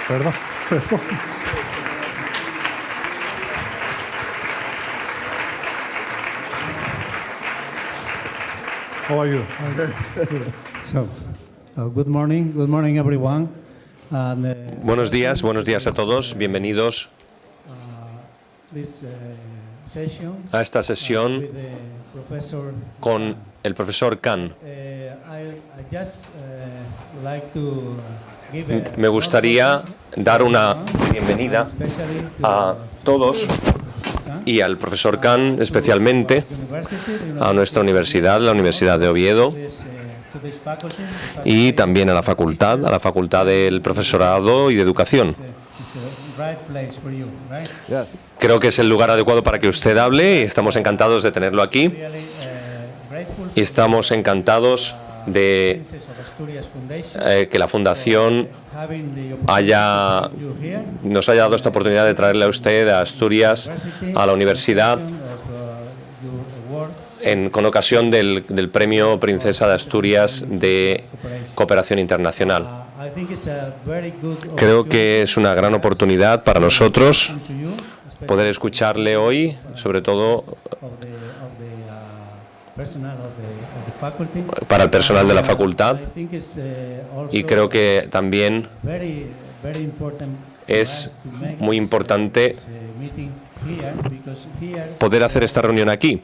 Perdón. How are you? So, good morning everyone. And, Buenos días a todos. Bienvenidos a esta sesión con el profesor Khan. Me gustaría dar una bienvenida a todos y al profesor Khan especialmente, a nuestra universidad, la Universidad de Oviedo, y también a la facultad del profesorado y de educación. Creo que es el lugar adecuado para que usted hable y estamos encantados de tenerlo aquí. Y estamos encantados de que la Fundación nos haya dado esta oportunidad de traerle a usted a Asturias, a la universidad, con ocasión del Premio Princesa de Asturias de Cooperación Internacional. Creo que es una gran oportunidad para nosotros poder escucharle hoy, sobre todo para el personal de la facultad, y creo que también es muy importante poder hacer esta reunión aquí,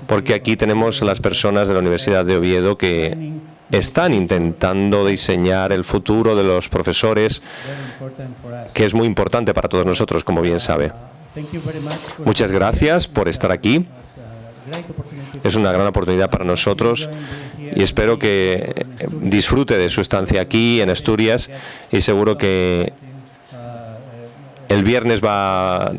porque aquí tenemos a las personas de la Universidad de Oviedo que están intentando diseñar el futuro de los profesores, que es muy importante para todos nosotros, como bien sabe. Muchas gracias por estar aquí. Es una gran oportunidad para nosotros y espero que disfrute de su estancia aquí en Asturias, y seguro que el viernes va a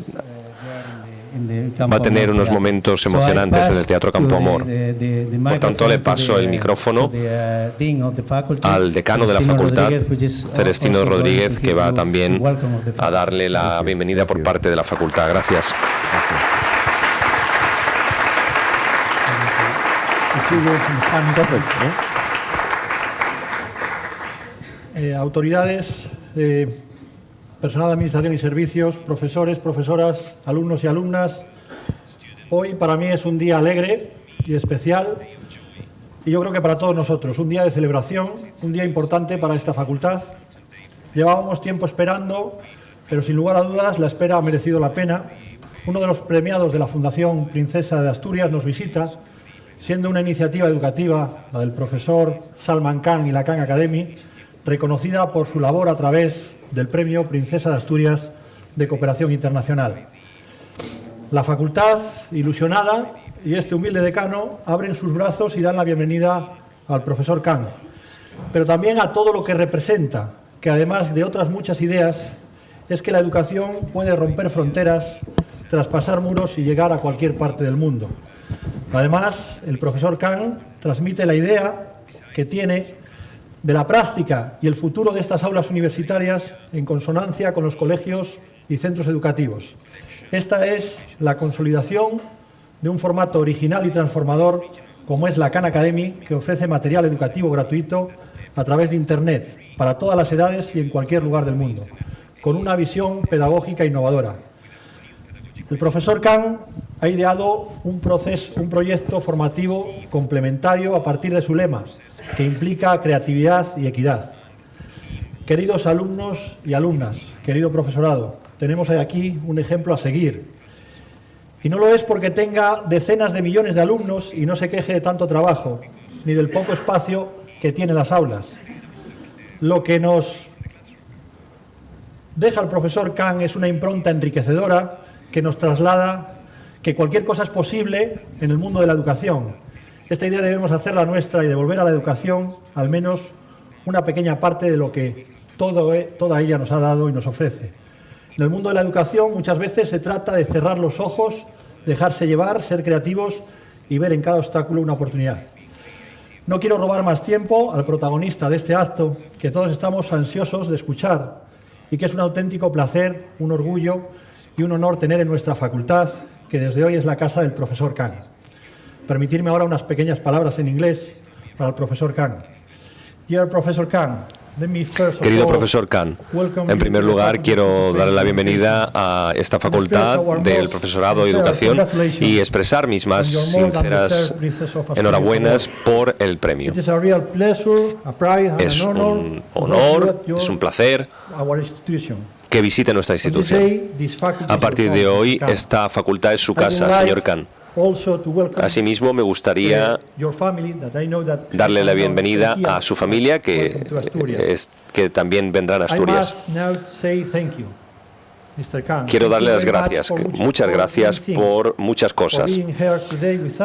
tener unos momentos emocionantes en el Teatro Campo Amor. Por tanto, le paso el micrófono al decano de la facultad, Celestino Rodríguez, que va también a darle la bienvenida por parte de la facultad. Gracias. Autoridades, personal de administración y servicios, profesores, profesoras, alumnos y alumnas, hoy para mí es un día alegre y especial, y yo creo que para todos nosotros, un día de celebración, un día importante para esta facultad. Llevábamos tiempo esperando, pero sin lugar a dudas la espera ha merecido la pena. Uno de los premiados de la Fundación Princesa de Asturias nos visita, siendo una iniciativa educativa, la del profesor Salman Khan y la Khan Academy, reconocida por su labor a través del Premio Princesa de Asturias de Cooperación Internacional. La facultad, ilusionada, y este humilde decano abren sus brazos y dan la bienvenida al profesor Khan, pero también a todo lo que representa, que además de otras muchas ideas, es que la educación puede romper fronteras, traspasar muros y llegar a cualquier parte del mundo. Además, el profesor Khan transmite la idea que tiene de la práctica y el futuro de estas aulas universitarias en consonancia con los colegios y centros educativos. Esta es la consolidación de un formato original y transformador como es la Khan Academy, que ofrece material educativo gratuito a través de Internet para todas las edades y en cualquier lugar del mundo, con una visión pedagógica innovadora. El profesor Khan ha ideado un proyecto formativo complementario a partir de su lema, que implica creatividad y equidad. Queridos alumnos y alumnas, querido profesorado, tenemos aquí un ejemplo a seguir. Y no lo es porque tenga decenas de millones de alumnos y no se queje de tanto trabajo, ni del poco espacio que tiene las aulas. Lo que nos deja el profesor Khan es una impronta enriquecedora que nos traslada que cualquier cosa es posible en el mundo de la educación. Esta idea debemos hacerla nuestra y devolver a la educación al menos una pequeña parte de lo que toda ella nos ha dado y nos ofrece. En el mundo de la educación muchas veces se trata de cerrar los ojos, dejarse llevar, ser creativos y ver en cada obstáculo una oportunidad. No quiero robar más tiempo al protagonista de este acto, que todos estamos ansiosos de escuchar y que es un auténtico placer, un orgullo y un honor tener en nuestra facultad, que desde hoy es la casa del profesor Khan. Permitirme ahora unas pequeñas palabras en inglés para el profesor Khan. Dear Professor Khan, Querido profesor Khan, en primer lugar quiero darle la bienvenida a esta facultad del profesorado de educación y expresar mis más sinceras enhorabuenas por el premio. Es un honor, es un placer que visite nuestra institución. A partir de hoy, esta facultad es su casa, señor Khan. Asimismo, me gustaría darle la bienvenida a su familia, que también vendrán a Asturias. Quiero darle las gracias, muchas gracias por muchas cosas,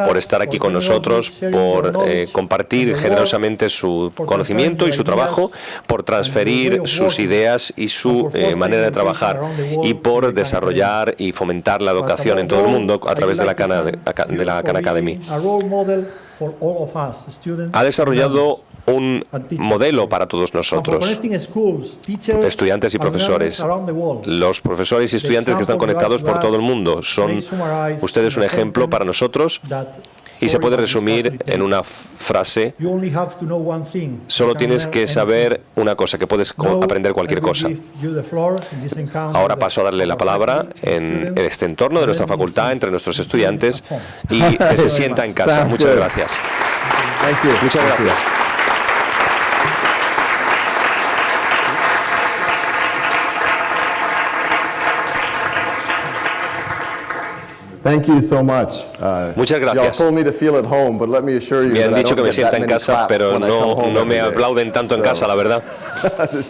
por estar aquí con nosotros, por compartir generosamente su conocimiento y su trabajo, por transferir sus ideas y su manera de trabajar y por desarrollar y fomentar la educación en todo el mundo a través de la Khan Academy. Ha desarrollado un modelo para todos nosotros, estudiantes y profesores. Los profesores y estudiantes que están conectados por todo el mundo son ustedes un ejemplo para nosotros y se puede resumir en una frase: solo tienes que saber una cosa, que puedes aprender cualquier cosa. Ahora paso a darle la palabra en este entorno de nuestra facultad, entre nuestros estudiantes, y que se sienta en casa. Muchas gracias. Muchas gracias. Thank you so much. Muchas gracias. Y'all told me to feel at home, but let me assure you Me han that I dicho que don't me get sienta that en many casa, claps pero when I come home no me every day. aplauden tanto en casa, la verdad.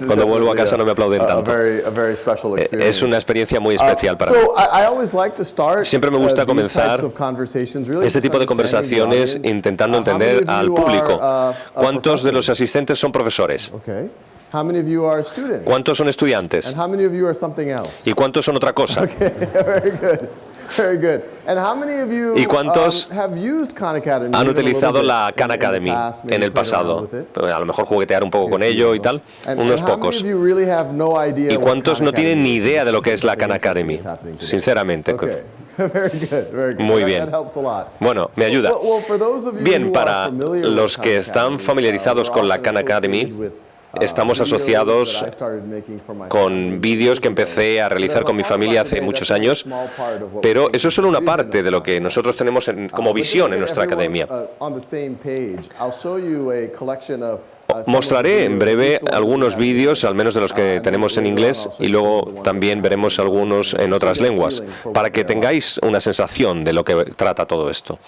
Cuando vuelvo a casa no me aplauden tanto. A very special experience. Es una experiencia muy especial para mí. So I always like to start Siempre me gusta these comenzar types of conversations, really este tipo de just understanding the conversaciones audience. intentando How many entender of al you público. are, ¿Cuántos de los professors? asistentes son profesores? Okay. How many of you are students? ¿Cuántos son estudiantes? And how many of you are something else? ¿Y cuántos son otra cosa? Very good. Very good. And how many of you ¿Y cuántos have used Khan Academy? han even a utilizado little la bit Khan in the Academy past, maybe en el played around pasado? with it? A lo mejor juguetear un poco con ello y tal. And Unos how many pocos. of you really have no idea ¿Y what cuántos Khan no tienen Academy ni is? idea de lo que es la Khan Something Academy? interesting is happening today. Sinceramente. Okay. Very good, very good. Muy That- bien. that helps a lot. Bueno, me ayuda. Well, for those of you Bien, who para are familiar with los Khan que están Academy, familiarizados we're con la often Khan Academy, associated with, estamos videos asociados that I started making for my con family vídeos que years ago. empecé a realizar But con mi as I'll familia talk hace about muchos today, años, that's a small part of what pero we're eso es solo una vision of parte de lo que Khan nosotros tenemos como But just visión to en get nuestra everyone, academia. on the same page, I'll show you a collection of, Mostraré en breve algunos vídeos, al menos de los que tenemos en inglés, y luego también veremos algunos en otras lenguas, para que tengáis una sensación de lo que trata todo esto.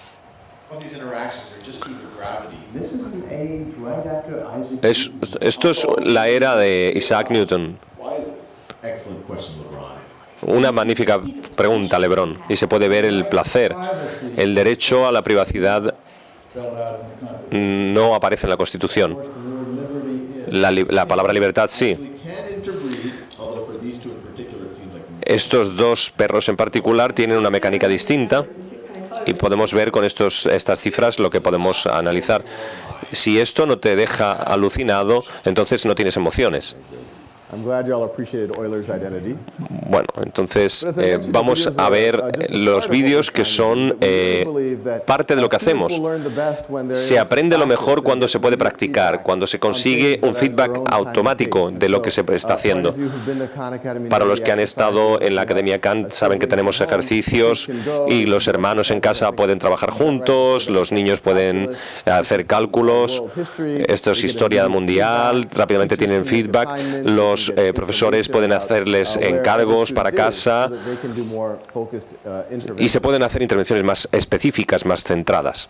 Esto es la era de Isaac Newton. Una magnífica pregunta, LeBron, y se puede ver el placer. El derecho a la privacidad no aparece en la Constitución. La palabra libertad sí. Estos dos perros en particular tienen una mecánica distinta y podemos ver con estas cifras lo que podemos analizar. Si esto no te deja alucinado, entonces no tienes emociones. Bueno, entonces vamos a ver los vídeos que son parte de lo que hacemos. Se aprende lo mejor cuando se puede practicar, cuando se consigue un feedback automático de lo que se está haciendo. Para los que han estado en la Academia Khan saben que tenemos ejercicios y los hermanos en casa pueden trabajar juntos, los niños pueden hacer cálculos, esto es historia mundial, rápidamente tienen feedback, los profesores pueden hacerles encargos para casa y se pueden hacer intervenciones más específicas, más centradas.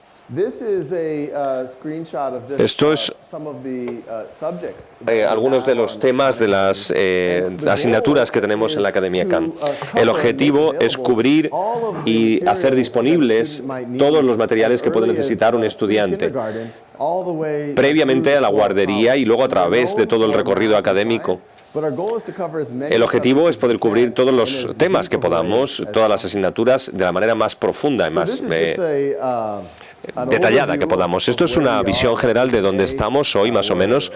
Esto es algunos de los temas de las asignaturas que tenemos en la Academia Khan. El objetivo es cubrir y hacer disponibles todos los materiales que puede necesitar un estudiante, previamente a la guardería y luego a través de todo el recorrido académico. El objetivo es poder cubrir todos los temas que podamos, todas las asignaturas, de la manera más profunda y más detallada que podamos. Esto es una visión general de dónde estamos hoy, más o menos.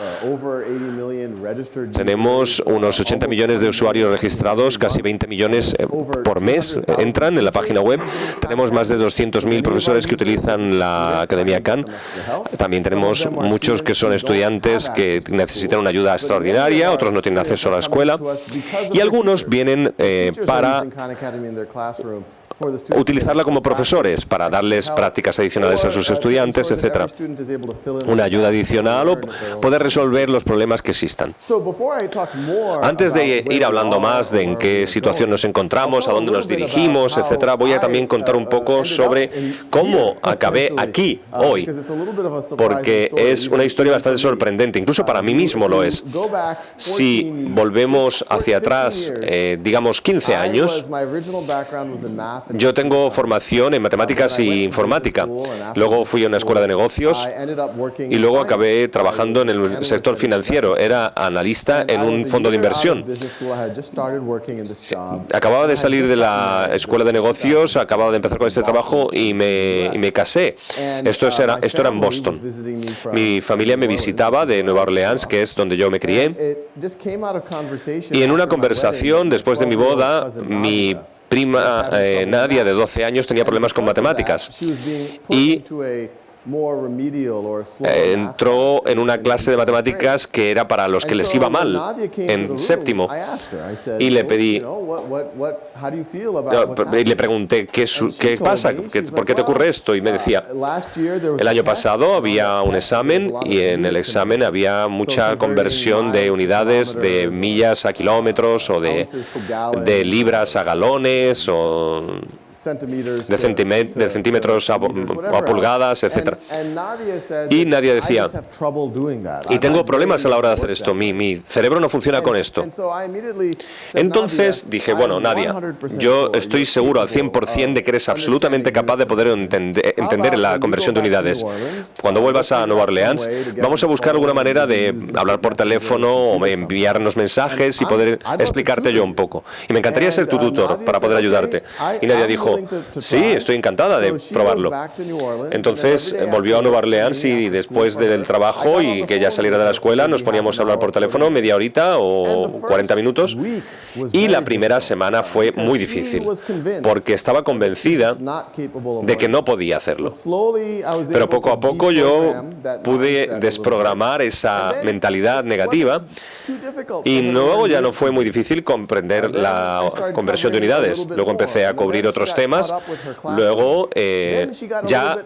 Tenemos unos 80 millones de usuarios registrados, casi 20 millones por mes entran en la página web. Tenemos más de 200.000 profesores que utilizan la Academia Khan. También tenemos muchos que son estudiantes que necesitan una ayuda extraordinaria, otros no tienen acceso a la escuela y algunos vienen para utilizarla como profesores para darles prácticas adicionales a sus estudiantes, etcétera. Una ayuda adicional o poder resolver los problemas que existan. Antes de ir hablando más de en qué situación nos encontramos, a dónde nos dirigimos, etcétera, voy a también contar un poco sobre cómo acabé aquí hoy, porque es una historia bastante sorprendente, incluso para mí mismo lo es. Si volvemos hacia atrás, digamos 15 años, yo tengo formación en matemáticas y informática. Luego fui a una escuela de negocios y luego acabé trabajando en el sector financiero. Era analista en un fondo de inversión. Acababa de salir de la escuela de negocios, acababa de empezar con este trabajo y me casé. Esto era en Boston. Mi familia me visitaba de Nueva Orleans, que es donde yo me crié. Y en una conversación después de mi boda, mi prima Nadia, de 12 años, tenía problemas con matemáticas y entró en una clase de matemáticas que era para los que les iba mal, en séptimo, y le pedí, y le pregunté, ¿qué pasa? ¿Por qué te ocurre esto? Y me decía, el año pasado había un examen y en el examen había mucha conversión de unidades de millas a kilómetros o de libras a galones o de centímetros a pulgadas, etc. Y Nadia decía, y tengo problemas a la hora de hacer esto, mi cerebro no funciona con esto. Entonces dije, bueno, Nadia, yo estoy seguro al 100% de que eres absolutamente capaz de poder entender la conversión de unidades. Cuando vuelvas a Nueva Orleans, vamos a buscar alguna manera de hablar por teléfono o enviarnos mensajes y poder explicarte yo un poco. Y me encantaría ser tu tutor para poder ayudarte. Y Nadia dijo, sí, estoy encantada de probarlo. Entonces volvió a Nueva Orleans y después del trabajo y que ya saliera de la escuela nos poníamos a hablar por teléfono media horita o 40 minutos y la primera semana fue muy difícil porque estaba convencida de que no podía hacerlo. Pero poco a poco yo pude desprogramar esa mentalidad negativa y luego ya no fue muy difícil comprender la conversión de unidades. Luego empecé a cubrir otros temas. Luego ya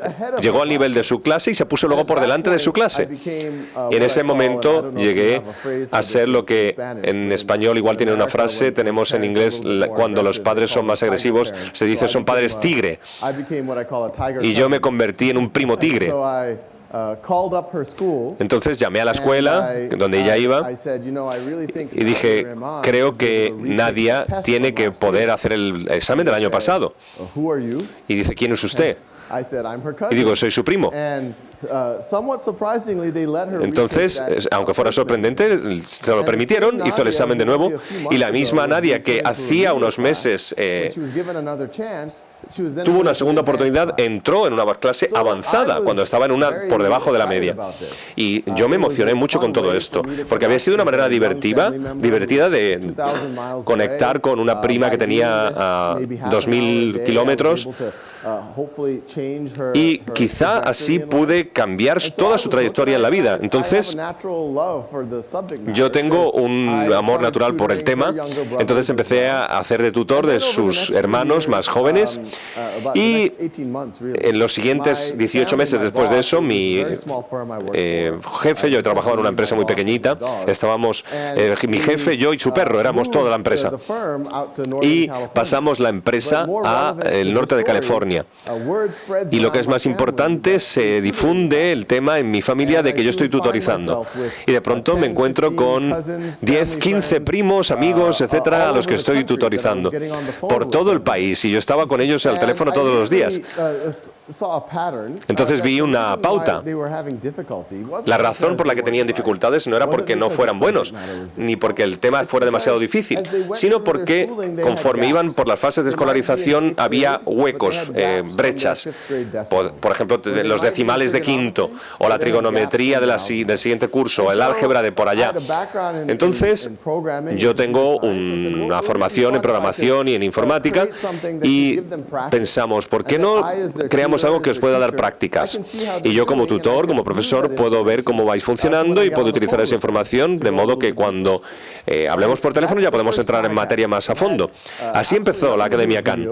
llegó al nivel de su clase y se puso luego por delante de su clase. Y en ese momento llegué a ser lo que en español igual tiene una frase, tenemos en inglés cuando los padres son más agresivos, se dice son padres tigre. Y yo me convertí en un primo tigre. Entonces llamé a la escuela donde ella iba y dije, creo que Nadia tiene que poder hacer el examen del año pasado. Y dice, ¿quién es usted? Y digo, soy su primo. Entonces, aunque fuera sorprendente, se lo permitieron, hizo el examen de nuevo y la misma Nadia que hacía unos meses tuvo una segunda oportunidad, entró en una clase avanzada cuando estaba en una por debajo de la media. Y yo me emocioné mucho con todo esto, porque había sido una manera divertida de conectar con una prima que tenía a 2.000 kilómetros y quizá así pude cambiar toda su trayectoria en la vida. Entonces, yo tengo un amor natural por el tema, entonces empecé a hacer de tutor de sus hermanos más jóvenes y en los siguientes 18 meses después de eso, mi jefe, yo trabajaba en una empresa muy pequeñita, estábamos, mi jefe, yo y su perro, éramos toda la empresa. Y pasamos la empresa al norte de California. Y lo que es más importante, se difunde el tema en mi familia de que yo estoy tutorizando. Y de pronto me encuentro con 10, 15 primos, amigos, etcétera, a los que estoy tutorizando por todo el país. Y yo estaba con ellos vídeos al teléfono todos los días. Entonces vi una pauta. La razón por la que tenían dificultades no era porque no fueran buenos, ni porque el tema fuera demasiado difícil, sino porque conforme iban por las fases de escolarización había huecos, brechas. Por ejemplo, los decimales de quinto, o la trigonometría del siguiente curso, el álgebra de por allá. Entonces, yo tengo una formación en programación y en informática y pensamos, ¿por qué no creamos algo que os pueda dar prácticas? Y yo como tutor, como profesor, puedo ver cómo vais funcionando y puedo utilizar esa información de modo que cuando hablemos por teléfono ya podemos entrar en materia más a fondo. Así empezó la Academia Khan.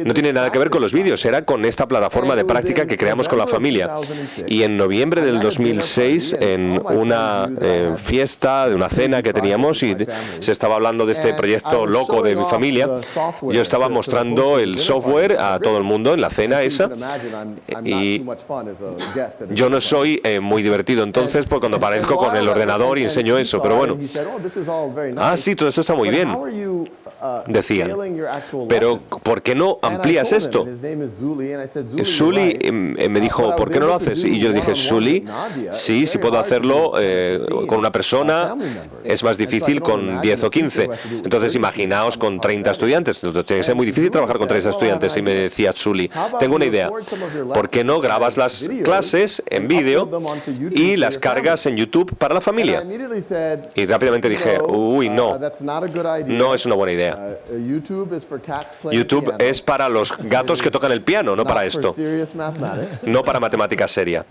No tiene nada que ver con los vídeos, era con esta plataforma de práctica que creamos con la familia. Y en noviembre del 2006, en una fiesta, de una cena que teníamos y se estaba hablando de este proyecto loco de mi familia, yo estaba mostrando el software a todo el mundo en la cena esa y yo no soy muy divertido entonces porque cuando aparezco con el ordenador y enseño eso, pero bueno. Ah, sí, todo esto está muy bien, decían, pero ¿por qué no amplías esto? Sully me dijo, ¿por qué no lo haces? Y yo le dije, Sully, sí puedo hacerlo con una persona, es más difícil con 10 o 15. Entonces imaginaos con 30 estudiantes, entonces tiene que ser muy difícil trabajar con 30 estudiantes. Y me decía Sully, tengo una idea, ¿por qué no grabas las clases en vídeo y las cargas en YouTube para la familia? Y rápidamente dije, uy, no es una buena idea. YouTube es para los gatos que tocan el piano, no para esto, no para matemática seria.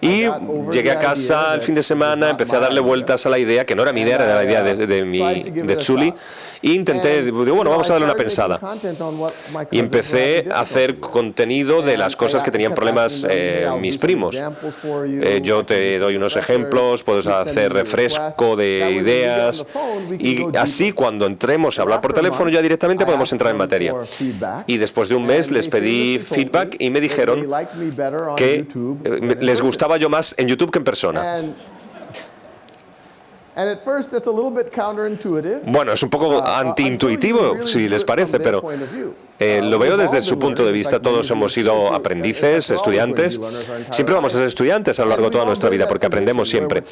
Y llegué a casa el fin de semana, empecé a darle vueltas a la idea, que no era mi idea, era la idea de Sully, e intenté, digo, bueno, vamos a darle una pensada. Y empecé a hacer contenido de las cosas que tenían problemas mis primos. Yo te doy unos ejemplos, puedes hacer refresco de ideas, y así cuando entremos a hablar por teléfono ya directamente podemos entrar en materia. Y después de un mes les pedí feedback y me dijeron que les gustaba yo más en YouTube que en persona. Bueno, es un poco antiintuitivo, si les parece, pero lo veo desde su punto de vista. Todos hemos sido aprendices, estudiantes. Siempre vamos a ser estudiantes a lo largo de toda nuestra vida porque aprendemos siempre.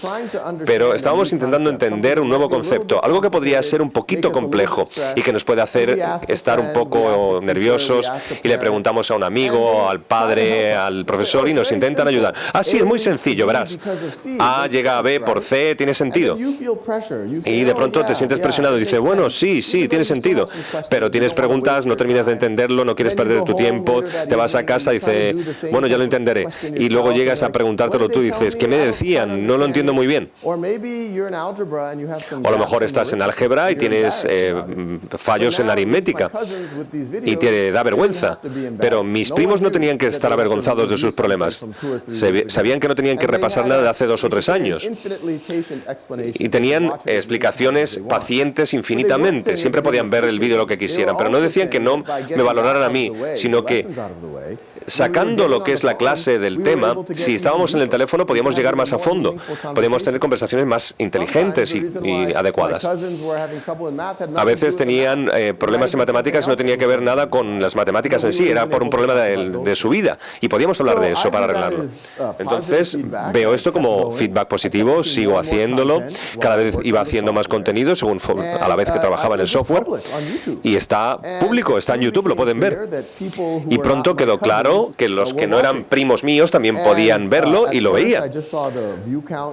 Pero estábamos intentando entender un nuevo concepto, algo que podría ser un poquito complejo y que nos puede hacer estar un poco nerviosos. Y le preguntamos a un amigo, al padre, al profesor y nos intentan ayudar. Ah, sí, es muy sencillo, verás. A llega a B por C, tiene sentido. Y de pronto te sientes presionado y dices, bueno, sí, tiene sentido. Pero tienes preguntas, no terminas de entenderlo, no quieres perder tu tiempo, te vas a casa y dices, bueno, ya lo entenderé. Y luego llegas a preguntártelo tú y dices, ¿qué me decían? No lo entiendo muy bien. O a lo mejor estás en álgebra y tienes fallos en la aritmética y te da vergüenza. Pero mis primos no tenían que estar avergonzados de sus problemas. Sabían que no tenían que repasar nada de hace 2 o 3 años. Y tenían explicaciones pacientes infinitamente. Siempre podían ver el vídeo lo que quisieran, pero no decían que no me valoraran a mí, sino que sacando lo que es la clase del tema, si estábamos en el teléfono podíamos llegar más a fondo, podíamos tener conversaciones más inteligentes y adecuadas. A veces tenían problemas en matemáticas y no tenía que ver nada con las matemáticas en sí, era por un problema de su vida y podíamos hablar de eso para arreglarlo. Entonces veo esto como feedback positivo, sigo haciéndolo, cada vez iba haciendo más contenido según a la vez que trabajaba en el software y está público, está en YouTube, lo pueden ver. Y pronto quedó claro que los que no eran primos míos también podían verlo y lo veían.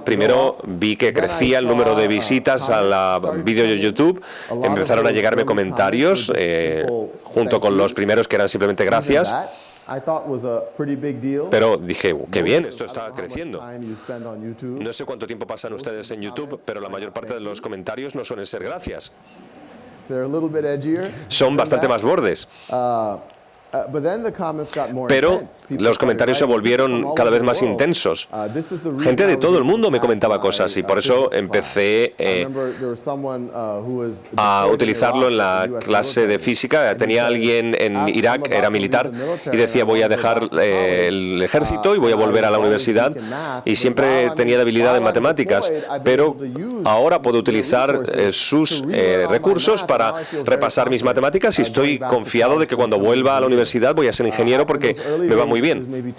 Primero vi que crecía el número de visitas a la vídeo de YouTube, empezaron a llegarme comentarios junto con los primeros que eran simplemente gracias. Pero dije, qué bien, esto está creciendo. No sé cuánto tiempo pasan ustedes en YouTube, pero la mayor parte de los comentarios no suelen ser gracias. Son bastante más bordes. Pero los comentarios se volvieron cada vez más intensos. Gente de todo el mundo me comentaba cosas y por eso empecé a utilizarlo en la clase de física. Tenía alguien en Irak, era militar, y decía voy a dejar el ejército y voy a volver a la universidad, y siempre tenía debilidad en matemáticas, pero ahora puedo utilizar sus recursos para repasar mis matemáticas y estoy confiado de que cuando vuelva a la universidad voy a ser ingeniero porque me va muy bien.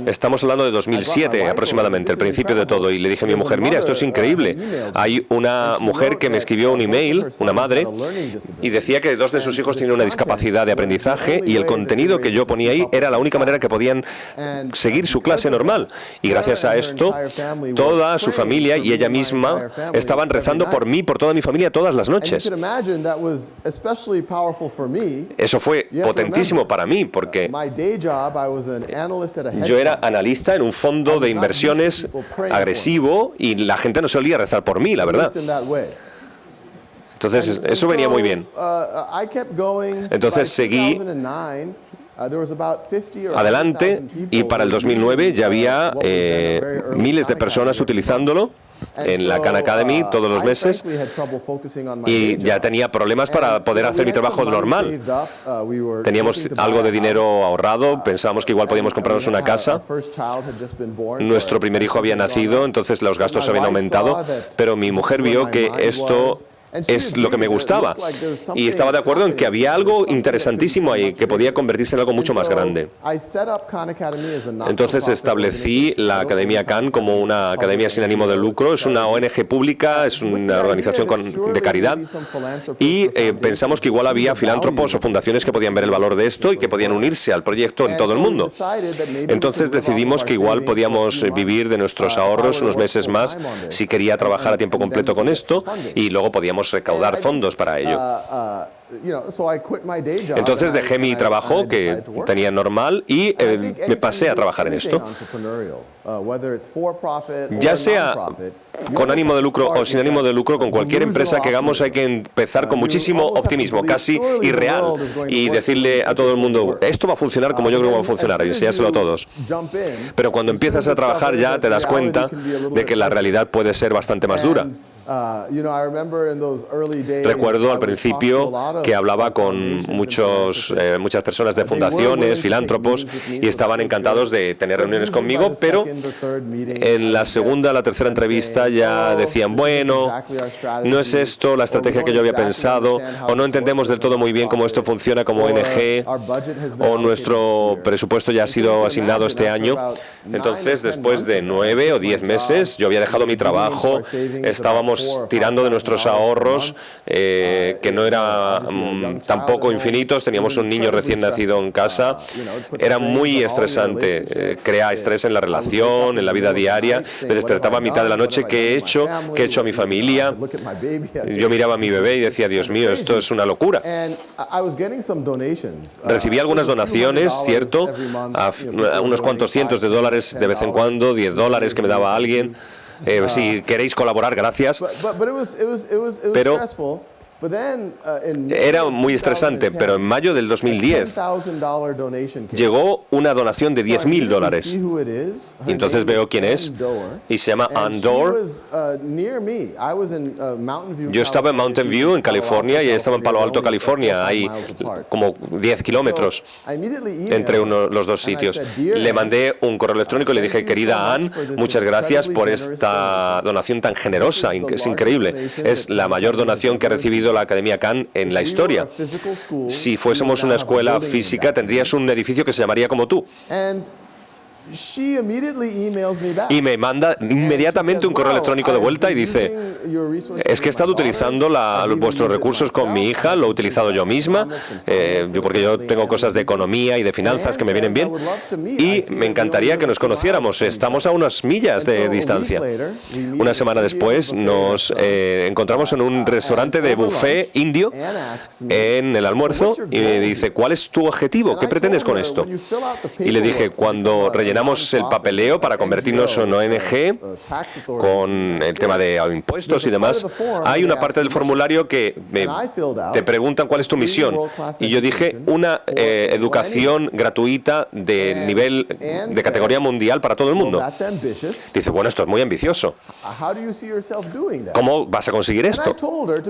Estamos hablando de 2007 aproximadamente, el principio de todo, y le dije a mi mujer, mira, esto es increíble. Hay una mujer que me escribió un email, una madre, y decía que 2 de sus hijos tienen una discapacidad de aprendizaje y el contenido que yo ponía ahí era la única manera que podían seguir su clase normal. Y gracias a esto, toda su familia y ella misma estaban rezando por mí, por toda mi familia, todas las noches. Eso fue potentísimo para mí, porque yo era analista en un fondo de inversiones agresivo y la gente no solía rezar por mí, la verdad. Entonces, eso venía muy bien. Entonces, seguí adelante y para el 2009 ya había miles de personas utilizándolo en la Khan Academy todos los meses y ya tenía problemas para poder hacer mi trabajo normal. Teníamos algo de dinero ahorrado, pensábamos que igual podíamos comprarnos una casa. Nuestro primer hijo había nacido, entonces los gastos habían aumentado, pero mi mujer vio que esto es lo que me gustaba y estaba de acuerdo en que había algo interesantísimo ahí que podía convertirse en algo mucho más grande. Entonces establecí la Academia Khan como una academia sin ánimo de lucro. Es una ONG pública, es una organización de caridad y pensamos que igual había filántropos o fundaciones que podían ver el valor de esto y que podían unirse al proyecto en todo el mundo. Entonces decidimos que igual podíamos vivir de nuestros ahorros unos meses más si quería trabajar a tiempo completo con esto y luego podíamos recaudar fondos para ello. Entonces dejé mi trabajo que tenía normal y me pasé a trabajar en esto. Ya sea con ánimo de lucro o sin ánimo de lucro, con cualquier empresa que hagamos hay que empezar con muchísimo optimismo, casi irreal, y decirle a todo el mundo, esto va a funcionar como yo creo que va a funcionar, y enseñárselo a todos. Pero cuando empiezas a trabajar ya te das cuenta de que la realidad puede ser bastante más dura. Recuerdo al principio que hablaba con muchas personas de fundaciones, filántropos, y estaban encantados de tener reuniones conmigo, pero en la segunda o la tercera entrevista ya decían, bueno, no es esto la estrategia que yo había pensado, o no entendemos del todo muy bien cómo esto funciona como ONG, o nuestro presupuesto ya ha sido asignado este año. Entonces, después de 9 o 10 meses, yo había dejado mi trabajo, estábamos tirando de nuestros ahorros, que no eran tampoco infinitos, teníamos un niño recién nacido en casa, era muy estresante, crea estrés en la relación, en la vida diaria, me despertaba a mitad de la noche, ¿qué he hecho a mi familia? Yo miraba a mi bebé y decía, Dios mío, esto es una locura. Recibí algunas donaciones, cierto, a unos cuantos cientos de dólares de vez en cuando, $10 que me daba alguien. Si queréis colaborar, gracias. Pero era muy estresante, pero en mayo del 2010 llegó una donación de $10,000. Y entonces veo quién es, y se llama Ann Dorr. Yo estaba en Mountain View, en California, y ella estaba en Palo Alto, California. Hay como 10 kilómetros entre los dos sitios. Le mandé un correo electrónico y le dije, querida Ann, muchas gracias por esta donación tan generosa, es increíble. Es la mayor donación que ha recibido la Academia Khan en la historia. Si fuésemos una escuela física, tendrías un edificio que se llamaría como tú. Y me manda inmediatamente un correo electrónico de vuelta y dice, es que he estado utilizando vuestros recursos con mi hija, lo he utilizado yo misma, porque yo tengo cosas de economía y de finanzas que me vienen bien, y me encantaría que nos conociéramos. Estamos a unas millas de distancia. Una semana después nos encontramos en un restaurante de buffet indio en el almuerzo y me dice, ¿cuál es tu objetivo? ¿Qué pretendes con esto? Y le dije, cuando rellenamos el papeleo para convertirnos en ONG con el tema de impuestos ejemplos y demás, hay una parte del formulario que te preguntan cuál es tu misión. Y yo dije, una educación gratuita de nivel, de categoría mundial para todo el mundo. Dice, bueno, esto es muy ambicioso. ¿Cómo vas a conseguir esto?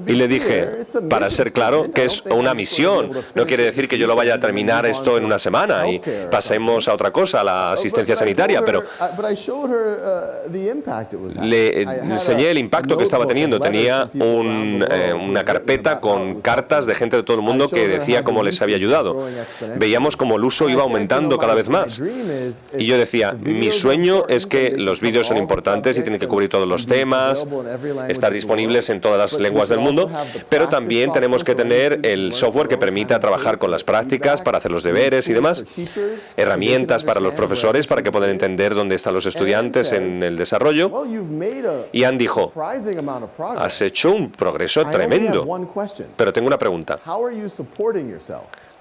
Y le dije, para ser claro, que es una misión. No quiere decir que yo lo vaya a terminar esto en una semana y pasemos a otra cosa, a la asistencia sanitaria, pero le enseñé el impacto que estaba teniendo. Tenía una carpeta con cartas de gente de todo el mundo que decía cómo les había ayudado. Veíamos cómo el uso iba aumentando cada vez más. Y yo decía, mi sueño es que los vídeos son importantes y tienen que cubrir todos los temas, estar disponibles en todas las lenguas del mundo, pero también tenemos que tener el software que permita trabajar con las prácticas para hacer los deberes y demás, herramientas para los profesores para que puedan entender dónde están los estudiantes en el desarrollo. Y Ann dijo, has hecho un progreso tremendo, pero tengo una pregunta.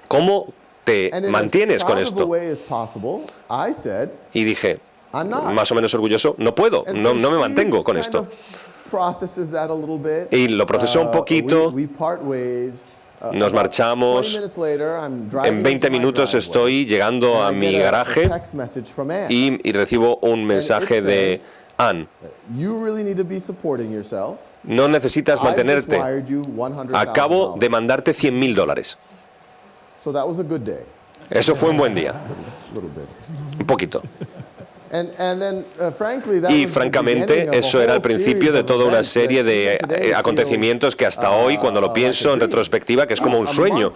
¿Cómo te mantienes con esto? Y dije, más o menos orgulloso, no puedo, no me mantengo con esto. Y lo procesó un poquito, nos marchamos, en 20 minutos estoy llegando a mi garaje y recibo un mensaje de Ann. No necesitas mantenerte. Acabo de mandarte $100,000. Eso fue un buen día. Un poquito. Y francamente, eso era el principio de toda una serie de acontecimientos que hasta hoy, cuando lo pienso en retrospectiva, que es como un sueño.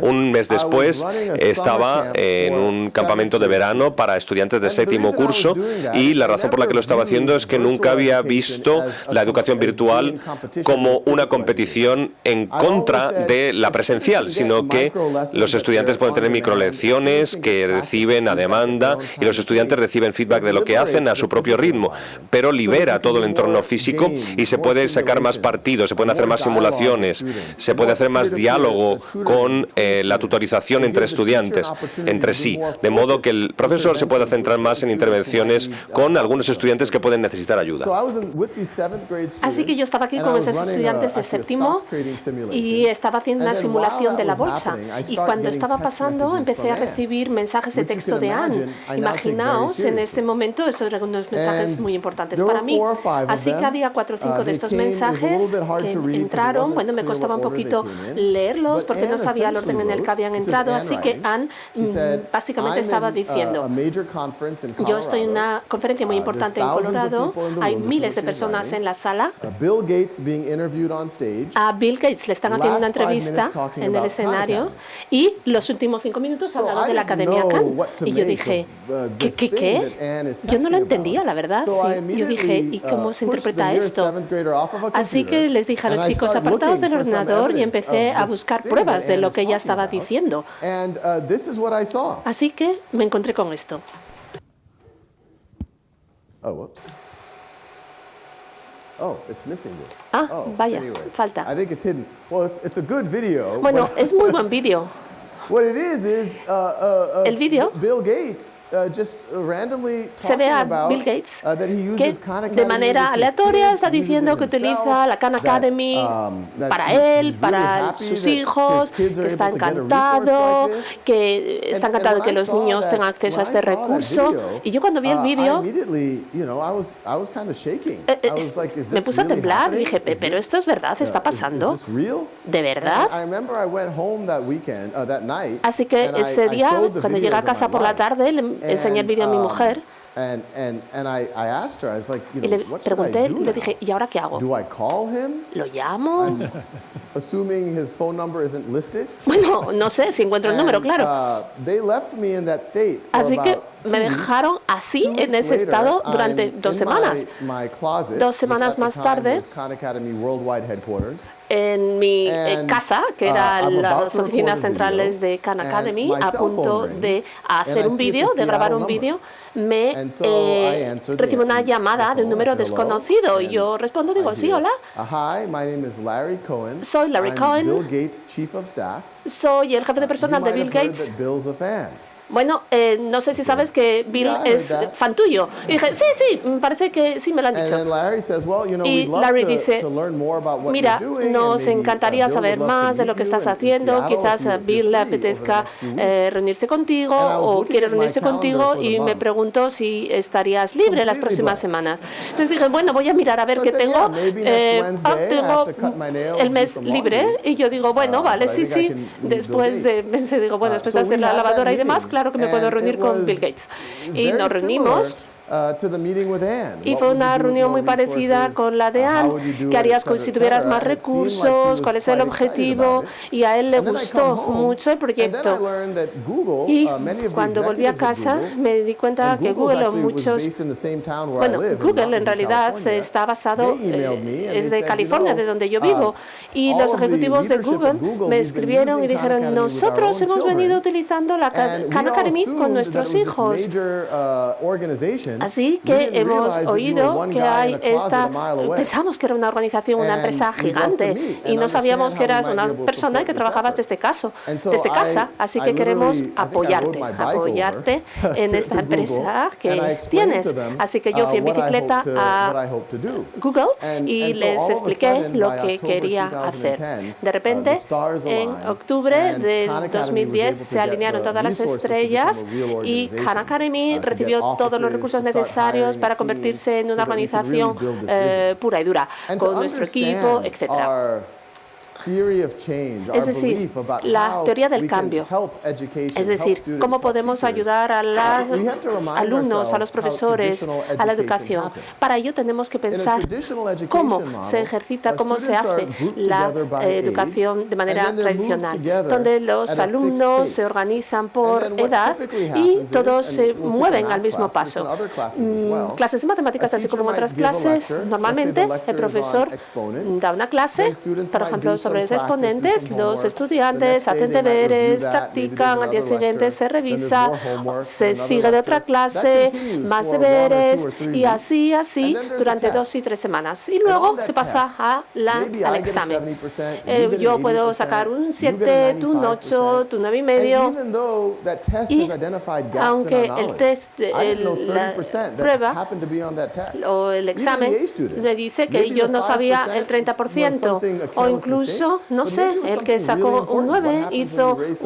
Un mes después estaba en un campamento de verano para estudiantes de 7º curso y la razón por la que lo estaba haciendo es que nunca había visto la educación virtual como una competición en contra de la presencial, sino que los estudiantes pueden tener microlecciones que reciben a demanda y los estudiantes reciben feedback de lo que hacen a su propio ritmo, pero libera todo el entorno físico y se puede sacar más partido, se pueden hacer más simulaciones, se puede hacer más diálogo con la tutorización entre estudiantes, entre sí, de modo que el profesor se pueda centrar más en intervenciones con algunos estudiantes que pueden necesitar ayuda. Así que yo estaba aquí con esos estudiantes de 7º y estaba haciendo una simulación de la bolsa. Y cuando estaba pasando, empecé a recibir mensajes de texto de Ann. Imaginaos, en este momento, esos eran unos mensajes muy importantes para mí. Así que había 4 o 5 de estos mensajes que entraron. Bueno, me costaba un poquito leerlos porque no sabía el orden en el que habían entrado. Así que Ann básicamente estaba diciendo, yo estoy en una conferencia muy importante en Colorado, hay miles de personas en la sala. A Bill Gates le están haciendo una entrevista en el escenario y los últimos 5 minutos hablando de la Academia Khan. Y yo dije, ¿qué? Yo no lo entendía, la verdad. Sí. Yo dije, ¿y cómo se interpreta esto? Así que les dije a los chicos, apartados del ordenador, y empecé a buscar pruebas de lo que ella estaba diciendo. Así que me encontré con esto. Vaya, falta. Bueno, es muy buen vídeo. El vídeo se ve a Bill Gates que de manera aleatoria está diciendo que utiliza la Khan Academy para él, para sus hijos, que está encantado que los niños tengan acceso a este recurso. Y yo cuando vi el vídeo me puse a temblar, dije, pero esto es verdad, está pasando, ¿de verdad? Así que ese día, cuando llegué a casa por la tarde, le enseñé el vídeo a mi mujer y le pregunté, le dije, ¿y ahora qué hago? ¿Lo llamo? Bueno, no sé si encuentro el número, claro. Así que me dejaron así, en ese estado, durante 2 semanas. 2 semanas más tarde, en mi casa, que eran las oficinas centrales de Khan Academy, a punto de hacer un vídeo, de grabar un vídeo, recibo una llamada de un número desconocido y yo respondo, digo, sí, hola. Soy Larry Cohen. Soy el jefe de personal de Bill Gates. bueno, no sé si sabes que Bill es fan tuyo. Y dije, sí, parece que sí me lo han dicho. Y Larry dice, mira, nos encantaría saber más de lo que estás haciendo. Quizás a Bill le apetezca reunirse contigo o quiere reunirse contigo y me preguntó si estarías libre las próximas semanas. Entonces dije, bueno, voy a mirar a ver qué tengo. Tengo el mes libre y yo digo, bueno, vale, sí. Después de hacer la lavadora y demás, claro que me puedo reunir con Bill Gates. Y nos reunimos. Y fue una reunión muy parecida con la de Anne. ¿Qué harías si tuvieras más recursos? ¿Cuál es el objetivo? Y a él le gustó mucho el proyecto. Y cuando volví a casa me di cuenta que Google Google en realidad está basado, es de California, de donde yo vivo. Y los ejecutivos de Google me escribieron y dijeron, nosotros hemos venido utilizando la Khan Academy con nuestros hijos. Así que hemos oído que hay pensamos que era una organización, una empresa gigante y no sabíamos que eras una persona que trabajabas desde casa. Así que queremos apoyarte en esta empresa que tienes. Así que yo fui en bicicleta a Google y les expliqué lo que quería hacer. De repente, en octubre de 2010 se alinearon todas las estrellas y Khan Academy recibió todos los recursos necesarios para convertirse en una organización pura y dura, con nuestro equipo, etcétera. Es decir, la teoría del cambio. Es decir, cómo podemos ayudar a los alumnos, a los profesores, a la educación. Para ello tenemos que pensar cómo se ejercita, cómo se hace la educación de manera tradicional, donde los alumnos se organizan por edad y todos se mueven al mismo paso. Clases de matemáticas, así como otras clases, normalmente el profesor da una clase, por ejemplo, sobre los exponentes, los estudiantes hacen deberes, practican, al día siguiente se revisa, se sigue de otra clase, más deberes y así durante 2 y 3 semanas. Y luego se pasa al examen. Yo puedo sacar un 7, tú un 8, tú 9,5. Y aunque el test, la prueba o el examen me dice que yo no sabía el 30% o incluso, no sé, el que sacó un 9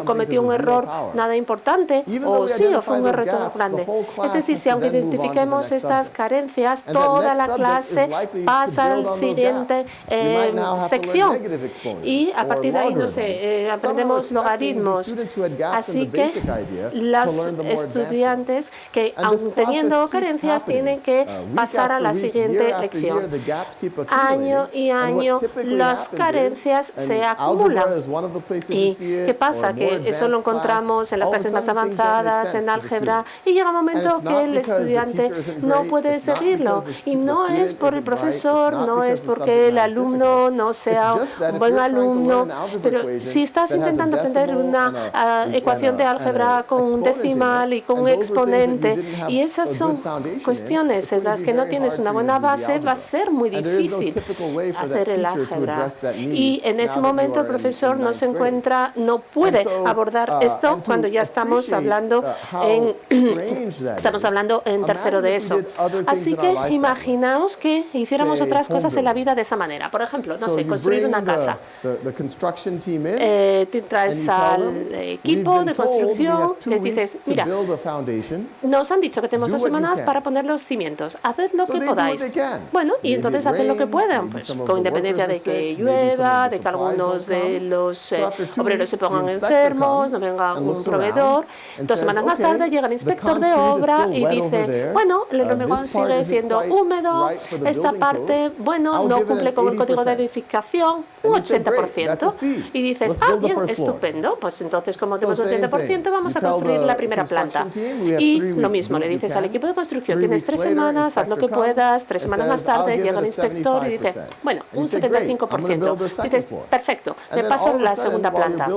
cometió un error nada importante o fue un error grande. Es decir, si aunque identifiquemos estas carencias, toda la clase pasa a la siguiente sección y a partir de ahí, no sé, aprendemos logaritmos. Así que los estudiantes que, aun teniendo carencias, tienen que pasar a la siguiente lección. Año y año las carencias se acumulan. ¿Y qué pasa? Que eso lo encontramos en las clases más avanzadas, en álgebra, y llega un momento que el estudiante no puede seguirlo. Y no es por el profesor, no es porque el alumno no sea un buen alumno, pero si estás intentando aprender una ecuación de álgebra con un decimal y con un exponente, y esas son cuestiones en las que no tienes una buena base, va a ser muy difícil hacer el álgebra. Y en ese momento el profesor no puede abordar esto cuando ya estamos hablando en tercero de eso. Así que imaginaos que hiciéramos otras cosas en la vida de esa manera. Por ejemplo, no sé, construir una casa. Te traes al equipo de construcción, les dices, mira, nos han dicho que tenemos 2 semanas para poner los cimientos. Haced lo que podáis. Bueno, y entonces haced lo que puedan, pues con independencia de que llueva, de que algunos de los obreros se pongan enfermos, no venga un proveedor. 2 semanas más tarde llega el inspector de obra y dice, bueno, el hormigón sigue siendo húmedo, esta parte, bueno, no cumple con el código de edificación, un 80%. Y dices, bien, estupendo, pues entonces como tenemos un 80%, vamos a construir la primera planta. Y lo mismo, le dices al equipo de construcción, tienes 3 semanas, haz lo que puedas, 3 semanas más tarde llega el inspector y dice, bueno, un 75%. Dices, Perfecto, me paso a la segunda planta.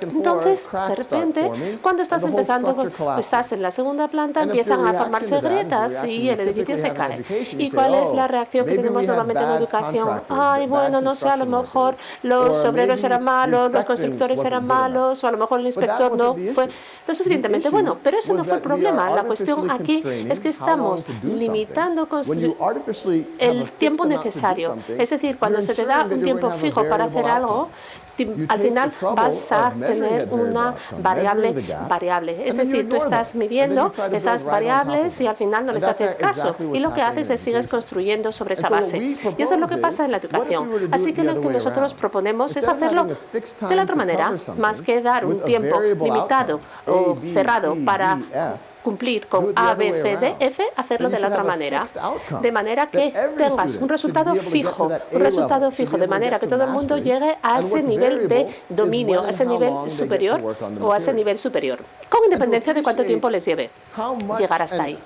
Entonces, de repente, cuando estás empezando, estás en la segunda planta, empiezan a formarse grietas y el edificio se cae. ¿Y cuál es la reacción que tenemos normalmente en educación? Ay, bueno, no sé, a lo mejor los obreros eran malos, los constructores eran malos, o a lo mejor el inspector no fue lo suficientemente bueno. Pero eso no fue el problema. La cuestión aquí es que estamos limitando el tiempo necesario. Es decir, cuando se te da un tiempo fijo para hacer algo, al final vas a tener una variable. Es decir, tú estás midiendo esas variables y al final no les haces caso. Y lo que haces es sigues construyendo sobre esa base. Y eso es lo que pasa en la educación. Así que lo que nosotros proponemos es hacerlo de la otra manera, más que dar un tiempo limitado o cerrado para cumplir con A, B, C, D, F, hacerlo de la otra manera. De manera que tengas un resultado fijo, de manera que todo el mundo llegue a ese nivel de dominio, a ese nivel superior o a ese nivel superior, con independencia de cuánto tiempo les lleve llegar hasta ahí.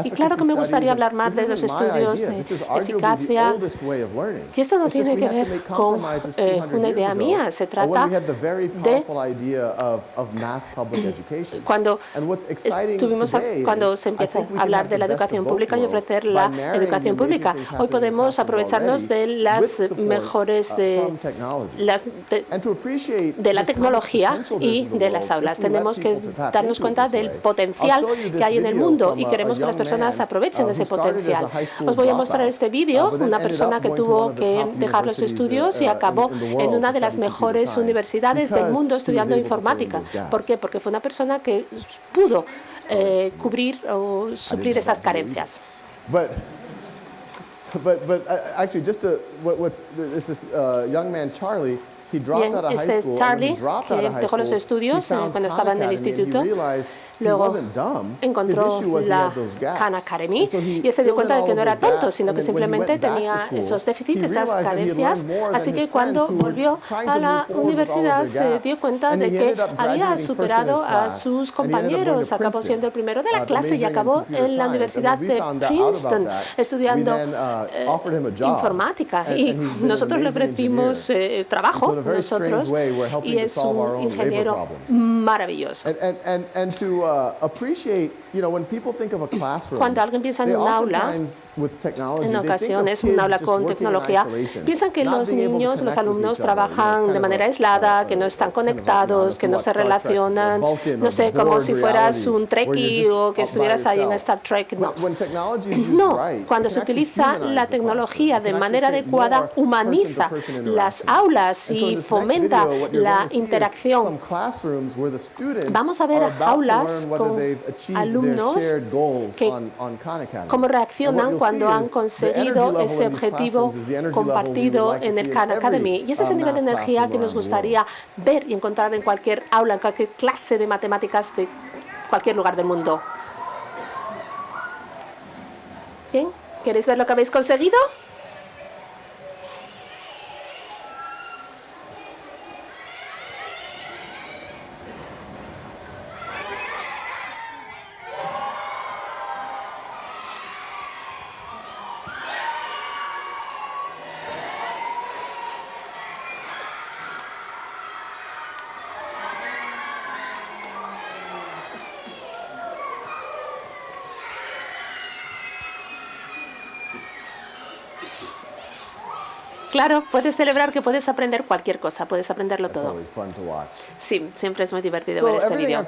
Y claro que me gustaría hablar más de los estudios de eficacia. Y esto no tiene que ver con una idea mía, se trata de cuando se empieza a hablar de la educación pública y ofrecer la educación pública. Hoy podemos aprovecharnos de las mejores de la tecnología y de las aulas. Tenemos que darnos cuenta del potencial que hay en el mundo y queremos que las personas aprovechen ese potencial. Os voy a mostrar este vídeo, una persona que tuvo que dejar los estudios y acabó en una de las mejores universidades del mundo estudiando informática. ¿Por qué? Porque fue una persona que pudo cubrir o suplir estas carencias. Actually, this young man, Charlie, Bien, este es Charlie, que dejó los estudios cuando estaba en el instituto. Luego encontró la Khan Academy y se dio cuenta de que no era tonto, sino que simplemente tenía esos déficits, esas carencias. Así que cuando volvió a la universidad se dio cuenta de que había superado a sus compañeros. Acabó siendo el primero de la clase y acabó en la Universidad de Princeton estudiando informática. Y nosotros le ofrecimos trabajo, y es un ingeniero maravilloso. Cuando alguien piensa en un aula, en ocasiones un aula con tecnología, piensan que los niños, los alumnos trabajan de manera aislada, que no están conectados, que no se relacionan, no sé, como si fueras un Trekkie o que estuvieras ahí en Star Trek. No, cuando se utiliza la tecnología de manera adecuada, humaniza las aulas y fomenta la interacción. Vamos a ver aulas con alumnos que cómo reaccionan cuando han conseguido ese objetivo compartido en el Khan Academy. Y ese es el nivel de energía que nos gustaría ver y encontrar en cualquier aula, en cualquier clase de matemáticas de cualquier lugar del mundo. Bien, ¿queréis ver lo que habéis conseguido? Claro, puedes celebrar que puedes aprender cualquier cosa, puedes aprenderlo todo. Sí, siempre es muy divertido ver este vídeo.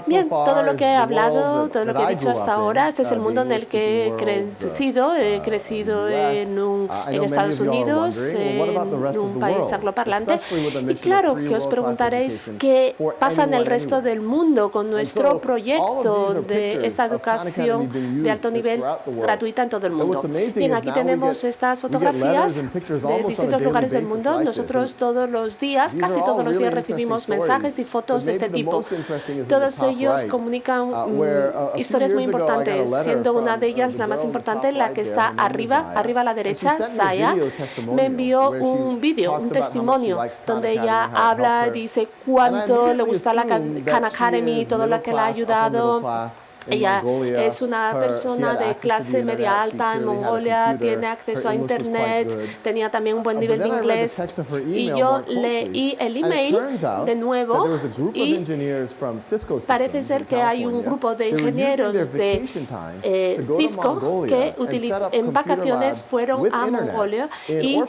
Bien, todo lo que he hablado, todo lo que he dicho hasta ahora, este es el mundo en el que he crecido. He crecido en Estados Unidos, en un país angloparlante. Y claro que os preguntaréis qué pasa en el resto del mundo con nuestro proyecto de esta educación de alto nivel gratuita en todo el mundo. Bien, aquí tenemos estas fotografías de distintos lugares del mundo. Nosotros todos los días, casi todos los días, recibimos mensajes y fotos de este tipo. Todos ellos comunican historias muy importantes, siendo una de ellas la más importante, la que está arriba a la derecha. Saya me envió un vídeo, un testimonio, donde ella habla, dice cuánto le gusta la Khan Academy, todo lo que le ha ayudado Ella es una persona de clase media alta en Mongolia, tiene acceso a Internet, tenía también un buen nivel de inglés. Y yo leí el email de nuevo y parece ser que hay un grupo de ingenieros de Cisco que en vacaciones fueron a Mongolia y